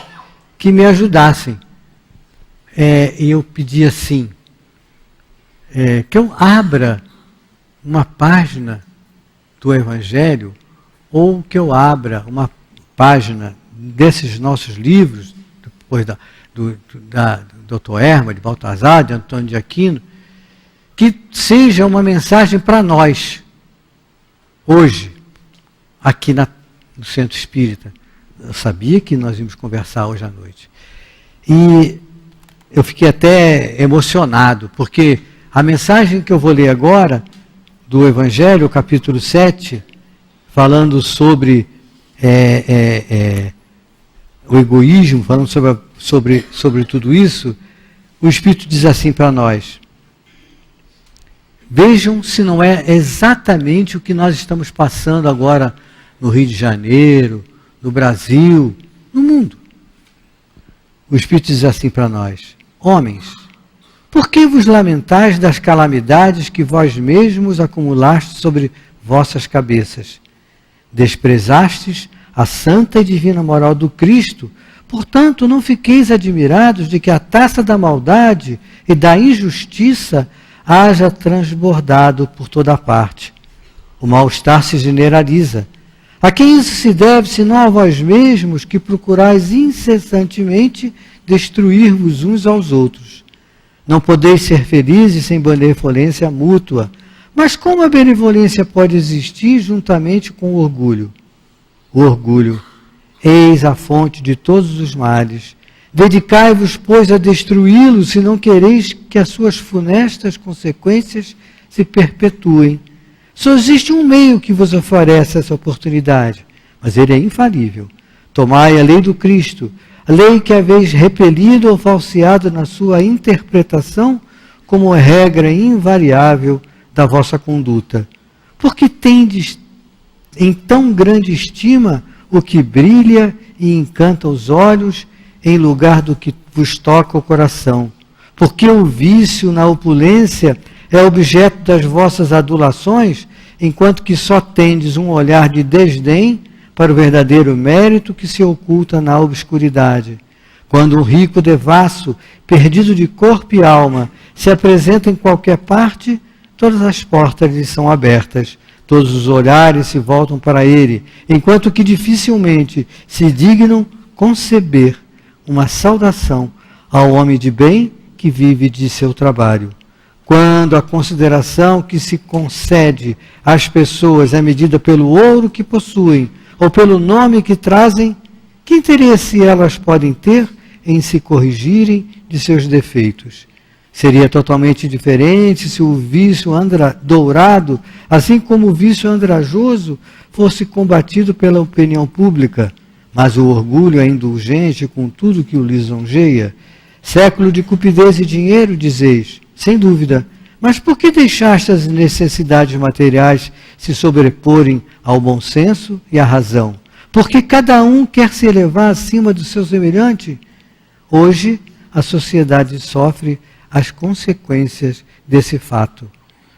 que me ajudassem. E eu pedi assim, que eu abra uma página do Evangelho, ou que eu abra uma página desses nossos livros, depois do Dr. Herma, de Baltazar, de Antônio de Aquino, que seja uma mensagem para nós, hoje, aqui no Centro Espírita. Eu sabia que nós íamos conversar hoje à noite. E eu fiquei até emocionado, porque a mensagem que eu vou ler agora, do Evangelho, capítulo 7, falando sobre o egoísmo, falando sobre tudo isso, o Espírito diz assim para nós: vejam se não é exatamente o que nós estamos passando agora no Rio de Janeiro, no Brasil, no mundo. O Espírito diz assim para nós: homens, por que vos lamentais das calamidades que vós mesmos acumulastes sobre vossas cabeças? Desprezastes a santa e divina moral do Cristo, portanto não fiqueis admirados de que a taça da maldade e da injustiça haja transbordado por toda a parte. O mal-estar se generaliza. A quem isso se deve, senão a vós mesmos, que procurais incessantemente destruir-vos uns aos outros? Não podeis ser felizes sem benevolência mútua. Mas como a benevolência pode existir juntamente com o orgulho? O orgulho, eis a fonte de todos os males. Dedicai-vos, pois, a destruí-lo, se não quereis que as suas funestas consequências se perpetuem. Só existe um meio que vos oferece essa oportunidade, mas ele é infalível. Tomai a lei do Cristo, a lei que haveis repelido ou falseado na sua interpretação, como regra invariável da vossa conduta. Porque tendes em tão grande estima o que brilha e encanta os olhos, em lugar do que vos toca o coração. Porque o vício na opulência é objeto das vossas adulações, enquanto que só tendes um olhar de desdém para o verdadeiro mérito que se oculta na obscuridade. Quando um rico devasso, perdido de corpo e alma, se apresenta em qualquer parte, todas as portas lhe são abertas, todos os olhares se voltam para ele, enquanto que dificilmente se dignam conceber uma saudação ao homem de bem que vive de seu trabalho. Quando a consideração que se concede às pessoas é medida pelo ouro que possuem ou pelo nome que trazem, que interesse elas podem ter em se corrigirem de seus defeitos? Seria totalmente diferente se o vício dourado, assim como o vício andrajoso, fosse combatido pela opinião pública, mas o orgulho é indulgente com tudo que o lisonjeia. Século de cupidez e dinheiro, dizeis, sem dúvida, mas por que deixaste as necessidades materiais se sobreporem ao bom senso e à razão? Porque cada um quer se elevar acima do seu semelhante? Hoje, a sociedade sofre as consequências desse fato.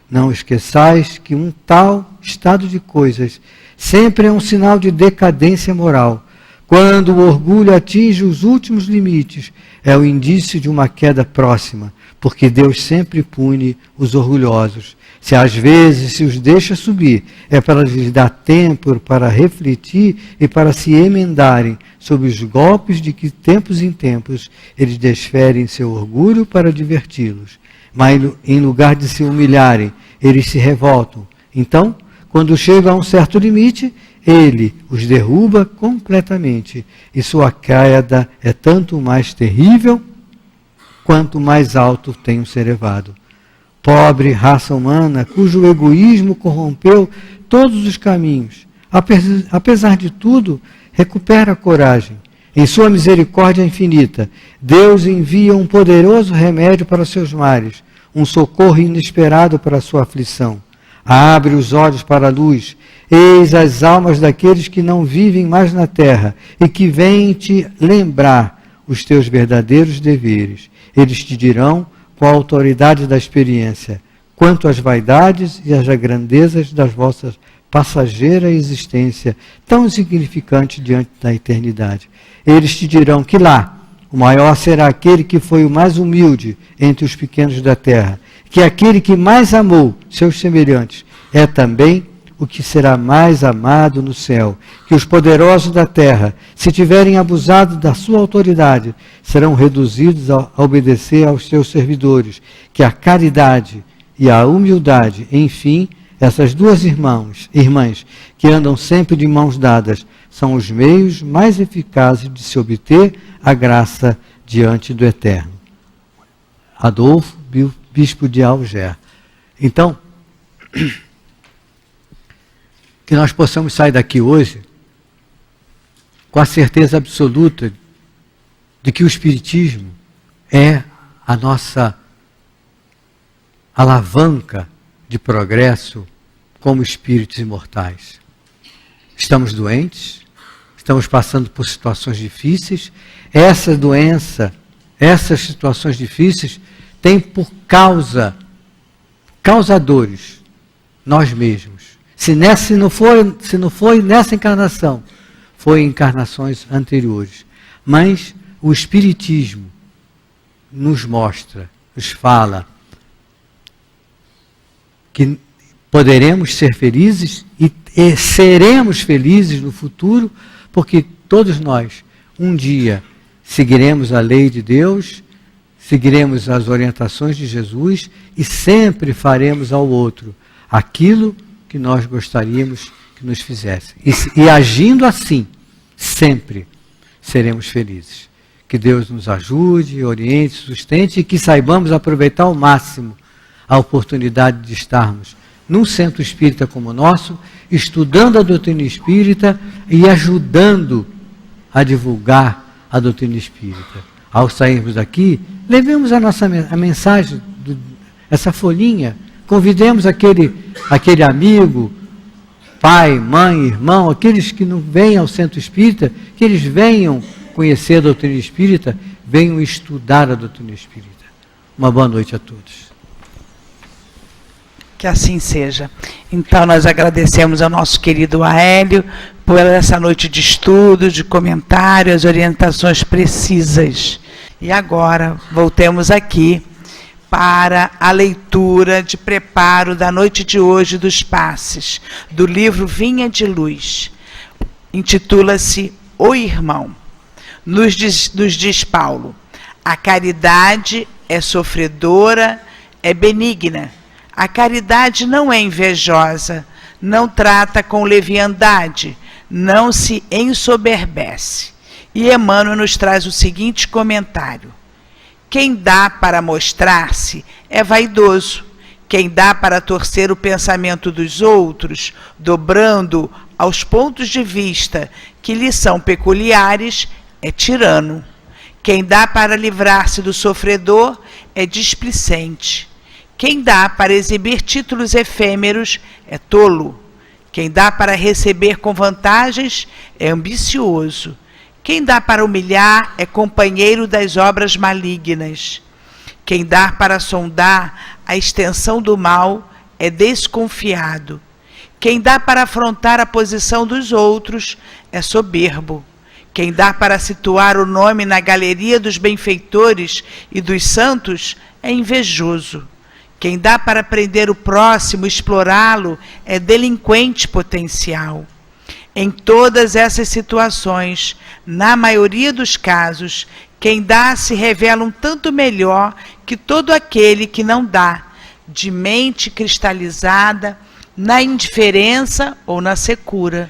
Não esqueçais que um tal estado de coisas sempre é um sinal de decadência moral. Quando o orgulho atinge os últimos limites, é o indício de uma queda próxima, porque Deus sempre pune os orgulhosos. Se às vezes se os deixa subir, é para lhes dar tempo para refletir e para se emendarem sob os golpes de que, tempos em tempos, eles desferem seu orgulho para diverti-los. Mas, em lugar de se humilharem, eles se revoltam. Então, quando chega a um certo limite, ele os derruba completamente, e sua queda é tanto mais terrível quanto mais alto tenham se elevado. Pobre raça humana, cujo egoísmo corrompeu todos os caminhos, apesar de tudo, recupera a coragem. Em sua misericórdia infinita, Deus envia um poderoso remédio para seus males, um socorro inesperado para a sua aflição. Abre os olhos para a luz, eis as almas daqueles que não vivem mais na terra e que vêm te lembrar os teus verdadeiros deveres. Eles te dirão, com a autoridade da experiência, quanto às vaidades e às grandezas das vossas passageira existência, tão insignificante diante da eternidade. Eles te dirão que lá, o maior será aquele que foi o mais humilde entre os pequenos da terra, que aquele que mais amou seus semelhantes é também o que será mais amado no céu, que os poderosos da terra, se tiverem abusado da sua autoridade, serão reduzidos a obedecer aos seus servidores, que a caridade e a humildade, enfim, essas duas irmãs que andam sempre de mãos dadas, são os meios mais eficazes de se obter a graça diante do Eterno. Adolfo, bispo de Alger. Então, que nós possamos sair daqui hoje com a certeza absoluta de que o Espiritismo é a nossa alavanca de progresso como espíritos imortais. Estamos doentes, estamos passando por situações difíceis. Essa doença, essas situações difíceis têm por causadores nós mesmos. Se não foi nessa encarnação, foi em encarnações anteriores. Mas o Espiritismo nos mostra, nos fala que poderemos ser felizes e seremos felizes no futuro, porque todos nós, um dia, seguiremos a lei de Deus, seguiremos as orientações de Jesus e sempre faremos ao outro aquilo que nós gostaríamos que nos fizesse. E agindo assim, sempre seremos felizes. Que Deus nos ajude, oriente, sustente e que saibamos aproveitar ao máximo a oportunidade de estarmos num centro espírita como o nosso, estudando a doutrina espírita e ajudando a divulgar a doutrina espírita. Ao sairmos daqui, levemos a mensagem, essa folhinha, convidemos aquele amigo, pai, mãe, irmão, aqueles que não vêm ao centro espírita, que eles venham conhecer a doutrina espírita, venham estudar a doutrina espírita. Uma boa noite a todos. Que assim seja. Então nós agradecemos ao nosso querido Aélio por essa noite de estudo, de comentário, as orientações precisas. E agora voltemos aqui para a leitura de preparo da noite de hoje dos passes, do livro Vinha de Luz. Intitula-se O Irmão. Nos diz Paulo: a caridade é sofredora, é benigna. A caridade não é invejosa, não trata com leviandade, não se ensoberbece. E Emmanuel nos traz o seguinte comentário: quem dá para mostrar-se é vaidoso. Quem dá para torcer o pensamento dos outros, dobrando aos pontos de vista que lhe são peculiares, é tirano. Quem dá para livrar-se do sofredor é displicente. Quem dá para exibir títulos efêmeros é tolo. Quem dá para receber com vantagens é ambicioso. Quem dá para humilhar é companheiro das obras malignas. Quem dá para sondar a extensão do mal é desconfiado. Quem dá para afrontar a posição dos outros é soberbo. Quem dá para situar o nome na galeria dos benfeitores e dos santos é invejoso. Quem dá para prender o próximo, explorá-lo, é delinquente potencial. Em todas essas situações, na maioria dos casos, quem dá se revela um tanto melhor que todo aquele que não dá, de mente cristalizada, na indiferença ou na secura.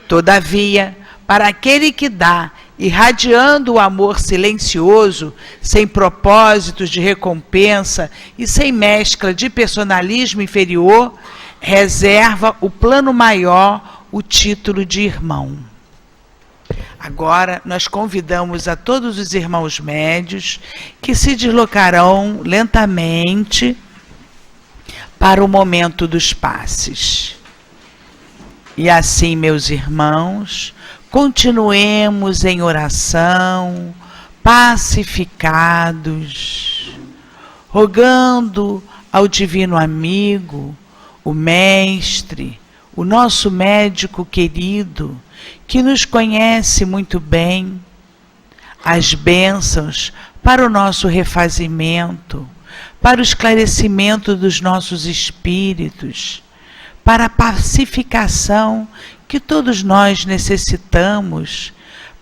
Todavia, para aquele que dá, irradiando o amor silencioso, sem propósitos de recompensa e sem mescla de personalismo inferior, reserva o plano maior, o título de irmão. Agora, nós convidamos a todos os irmãos médios que se deslocarão lentamente para o momento dos passes. E assim, meus irmãos, continuemos em oração, pacificados, rogando ao Divino Amigo, o Mestre, o nosso médico querido, que nos conhece muito bem, as bênçãos para o nosso refazimento, para o esclarecimento dos nossos espíritos, para a pacificação que todos nós necessitamos,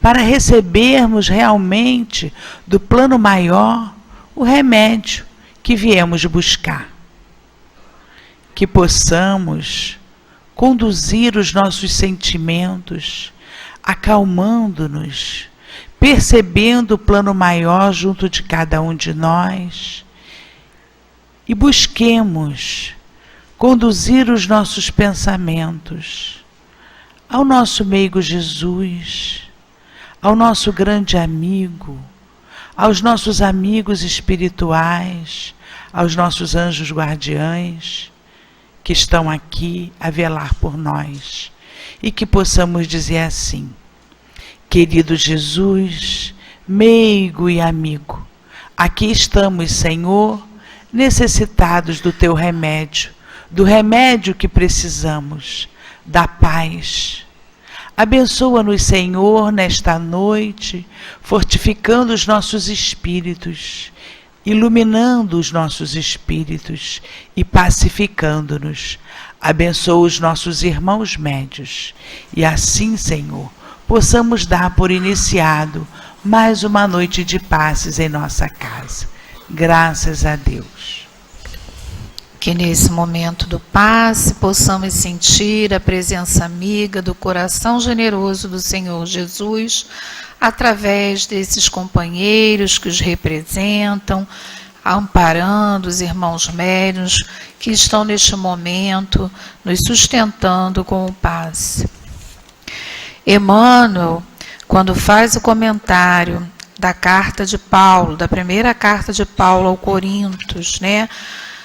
para recebermos realmente do plano maior o remédio que viemos buscar. Que possamos conduzir os nossos sentimentos, acalmando-nos, percebendo o plano maior junto de cada um de nós, e busquemos conduzir os nossos pensamentos ao nosso meigo Jesus, ao nosso grande amigo, aos nossos amigos espirituais, aos nossos anjos guardiães, que estão aqui a velar por nós, e que possamos dizer assim: querido Jesus, meigo e amigo, aqui estamos, Senhor, necessitados do teu remédio, do remédio que precisamos, da paz. Abençoa-nos, Senhor, nesta noite, fortificando os nossos espíritos, iluminando os nossos espíritos e pacificando-nos. Abençoa os nossos irmãos médios. E assim, Senhor, possamos dar por iniciado mais uma noite de passes em nossa casa. Graças a Deus. Que nesse momento do passe possamos sentir a presença amiga do coração generoso do Senhor Jesus, através desses companheiros que os representam, amparando os irmãos médiuns que estão neste momento nos sustentando com o passe. Emmanuel, quando faz o comentário da carta de Paulo, da primeira carta de Paulo ao Coríntios, né,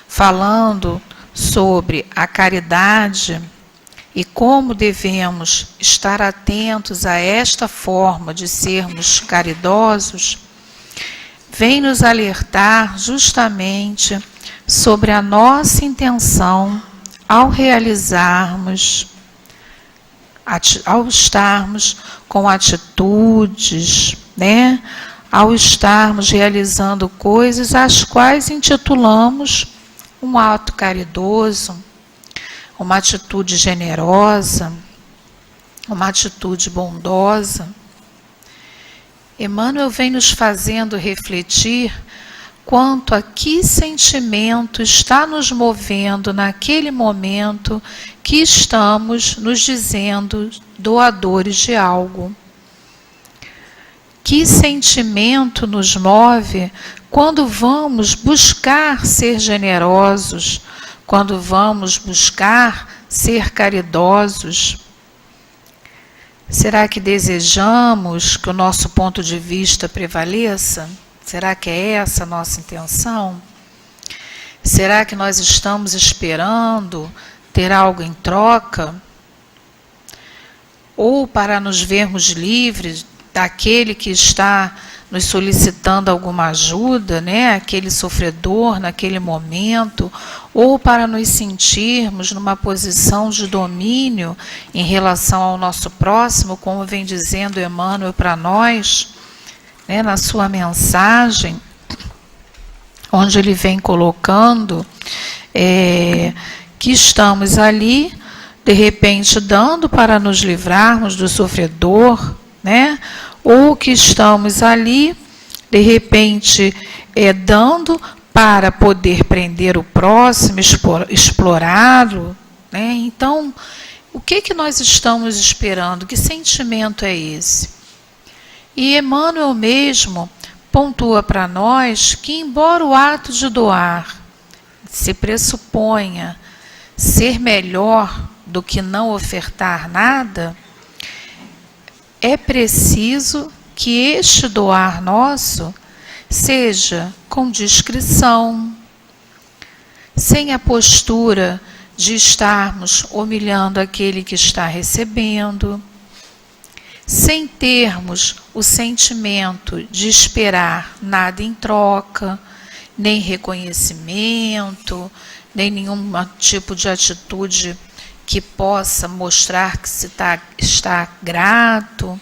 falando sobre a caridade e como devemos estar atentos a esta forma de sermos caridosos, vem nos alertar justamente sobre a nossa intenção ao realizarmos, ao estarmos com atitudes, né? Ao estarmos realizando coisas às quais intitulamos um ato caridoso, uma atitude generosa, uma atitude bondosa. Emmanuel vem nos fazendo refletir quanto a que sentimento está nos movendo naquele momento que estamos nos dizendo doadores de algo. Que sentimento nos move quando vamos buscar ser generosos, quando vamos buscar ser caridosos? Será que desejamos que o nosso ponto de vista prevaleça? Será que é essa a nossa intenção? Será que nós estamos esperando ter algo em troca? Ou para nos vermos livres daquele que está nos solicitando alguma ajuda, né? Aquele sofredor naquele momento, ou para nos sentirmos numa posição de domínio em relação ao nosso próximo, como vem dizendo Emmanuel para nós, né, na sua mensagem, onde ele vem colocando que estamos ali, de repente, dando para nos livrarmos do sofredor, né? Ou que estamos ali, de repente, dando para poder prender o próximo, explorá-lo, né? Então, o que nós estamos esperando? Que sentimento é esse? E Emmanuel mesmo pontua para nós que, embora o ato de doar se pressuponha ser melhor do que não ofertar nada, é preciso que este doar nosso seja com discrição, sem a postura de estarmos humilhando aquele que está recebendo, sem termos o sentimento de esperar nada em troca, nem reconhecimento, nem nenhum tipo de atitude que possa mostrar que se está grato,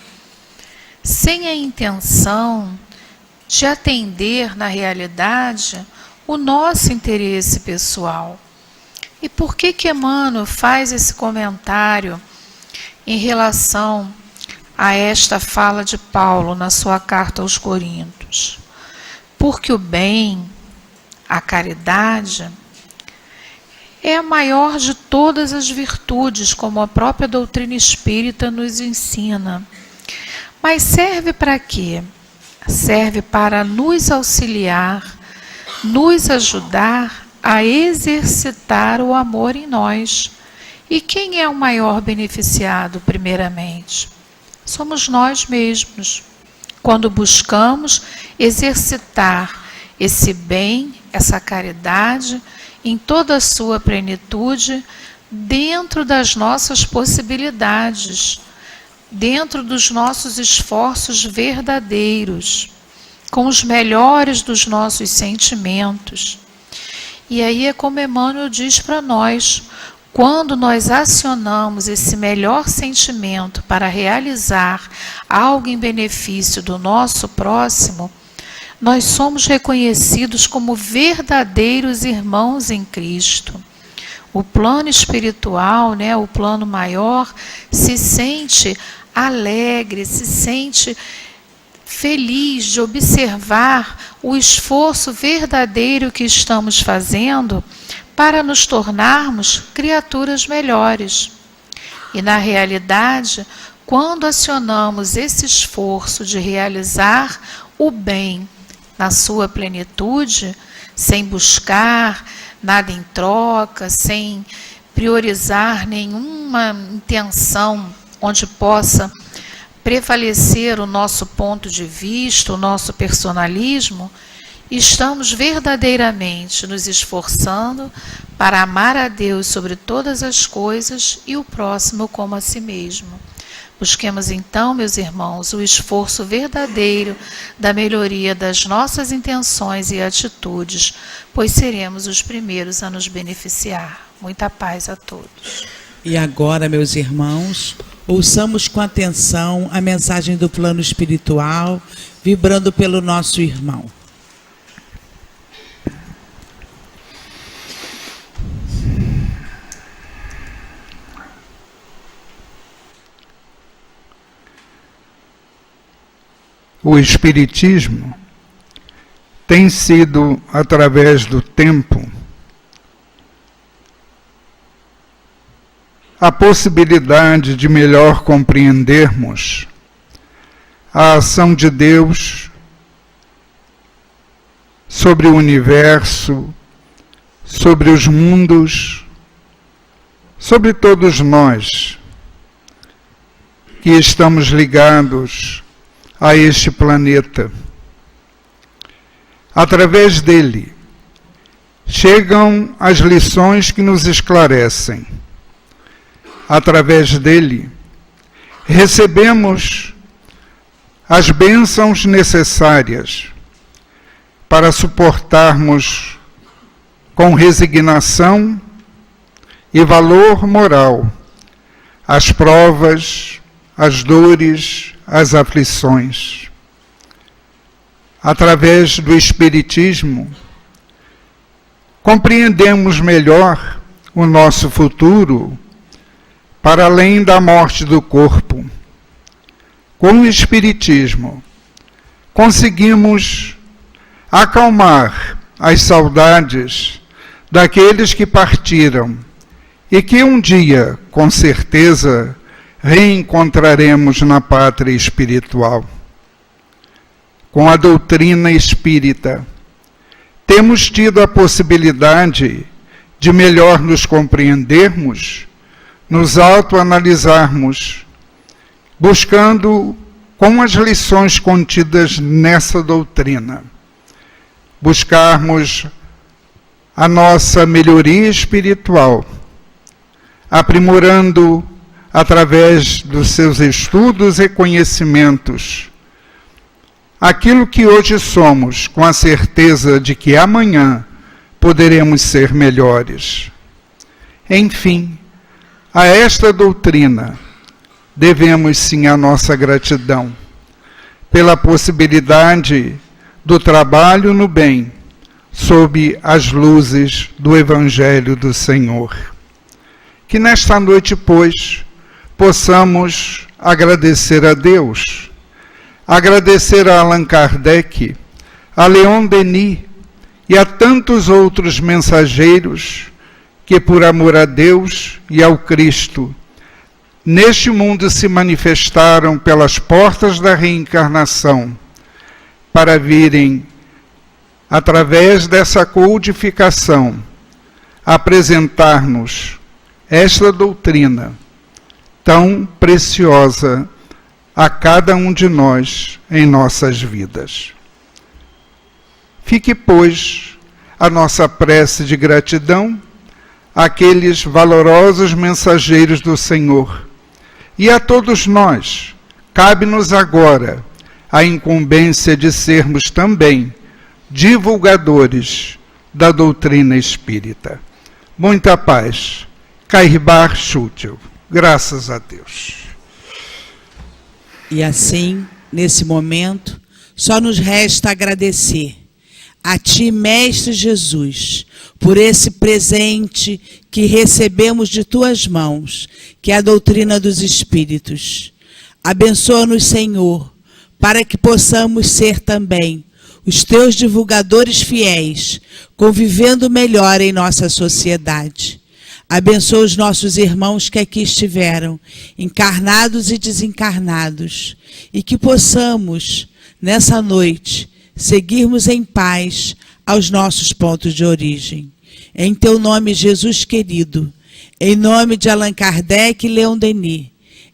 sem a intenção de atender, na realidade, o nosso interesse pessoal. E por que Emmanuel faz esse comentário em relação a esta fala de Paulo na sua carta aos Coríntios? Porque o bem, a caridade, é a maior de todas as virtudes, como a própria doutrina espírita nos ensina. Mas serve para quê? Serve para nos auxiliar, nos ajudar a exercitar o amor em nós. E quem é o maior beneficiado, primeiramente? Somos nós mesmos, quando buscamos exercitar esse bem, essa caridade, em toda a sua plenitude, dentro das nossas possibilidades, dentro dos nossos esforços verdadeiros, com os melhores dos nossos sentimentos. E aí é como Emmanuel diz para nós, quando nós acionamos esse melhor sentimento para realizar algo em benefício do nosso próximo, nós somos reconhecidos como verdadeiros irmãos em Cristo. O plano espiritual, né, o plano maior, se sente alegre, se sente feliz de observar o esforço verdadeiro que estamos fazendo para nos tornarmos criaturas melhores. E na realidade, quando acionamos esse esforço de realizar o bem na sua plenitude, sem buscar nada em troca, sem priorizar nenhuma intenção onde possa prevalecer o nosso ponto de vista, o nosso personalismo, estamos verdadeiramente nos esforçando para amar a Deus sobre todas as coisas e o próximo como a si mesmo. Busquemos então, meus irmãos, o esforço verdadeiro da melhoria das nossas intenções e atitudes, pois seremos os primeiros a nos beneficiar. Muita paz a todos. E agora, meus irmãos, ouçamos com atenção a mensagem do plano espiritual, vibrando pelo nosso irmão. O Espiritismo tem sido, através do tempo, a possibilidade de melhor compreendermos a ação de Deus sobre o universo, sobre os mundos, sobre todos nós que estamos ligados a este planeta. Através dele, chegam as lições que nos esclarecem. Através dele, recebemos as bênçãos necessárias para suportarmos com resignação e valor moral as provas, as dores, as aflições. Através do Espiritismo, compreendemos melhor o nosso futuro para além da morte do corpo. Com o Espiritismo, conseguimos acalmar as saudades daqueles que partiram e que um dia, com certeza, reencontraremos na pátria espiritual. Com a doutrina espírita, temos tido a possibilidade de melhor nos compreendermos, nos autoanalisarmos, buscando com as lições contidas nessa doutrina, buscarmos a nossa melhoria espiritual, aprimorando através dos seus estudos e conhecimentos aquilo que hoje somos, com a certeza de que amanhã poderemos ser melhores. Enfim, a esta doutrina devemos sim a nossa gratidão pela possibilidade do trabalho no bem sob as luzes do Evangelho do Senhor. Que nesta noite, pois, possamos agradecer a Deus, agradecer a Allan Kardec, a Leon Denis e a tantos outros mensageiros que, por amor a Deus e ao Cristo, neste mundo se manifestaram pelas portas da reencarnação, para virem, através dessa codificação, apresentar-nos esta doutrina tão preciosa a cada um de nós em nossas vidas. Fique, pois, a nossa prece de gratidão àqueles valorosos mensageiros do Senhor. E a todos nós, cabe-nos agora a incumbência de sermos também divulgadores da doutrina espírita. Muita paz. Cairbar Schuttel. Graças a Deus. E assim, nesse momento, só nos resta agradecer a Ti, Mestre Jesus, por esse presente que recebemos de Tuas mãos, que é a doutrina dos Espíritos. Abençoa-nos, Senhor, para que possamos ser também os Teus divulgadores fiéis, convivendo melhor em nossa sociedade. Abençoa os nossos irmãos que aqui estiveram, encarnados e desencarnados, e que possamos, nessa noite, seguirmos em paz aos nossos pontos de origem. Em teu nome, Jesus querido, em nome de Allan Kardec e Leon Denis,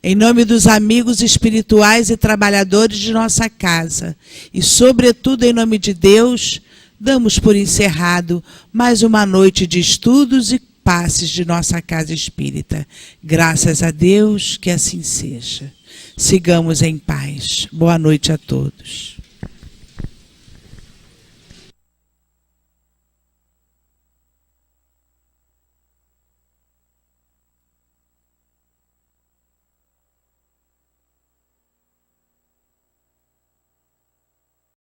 em nome dos amigos espirituais e trabalhadores de nossa casa, e sobretudo em nome de Deus, damos por encerrado mais uma noite de estudos e passes de nossa casa espírita. Graças a Deus, que assim seja. Sigamos em paz. Boa noite a todos.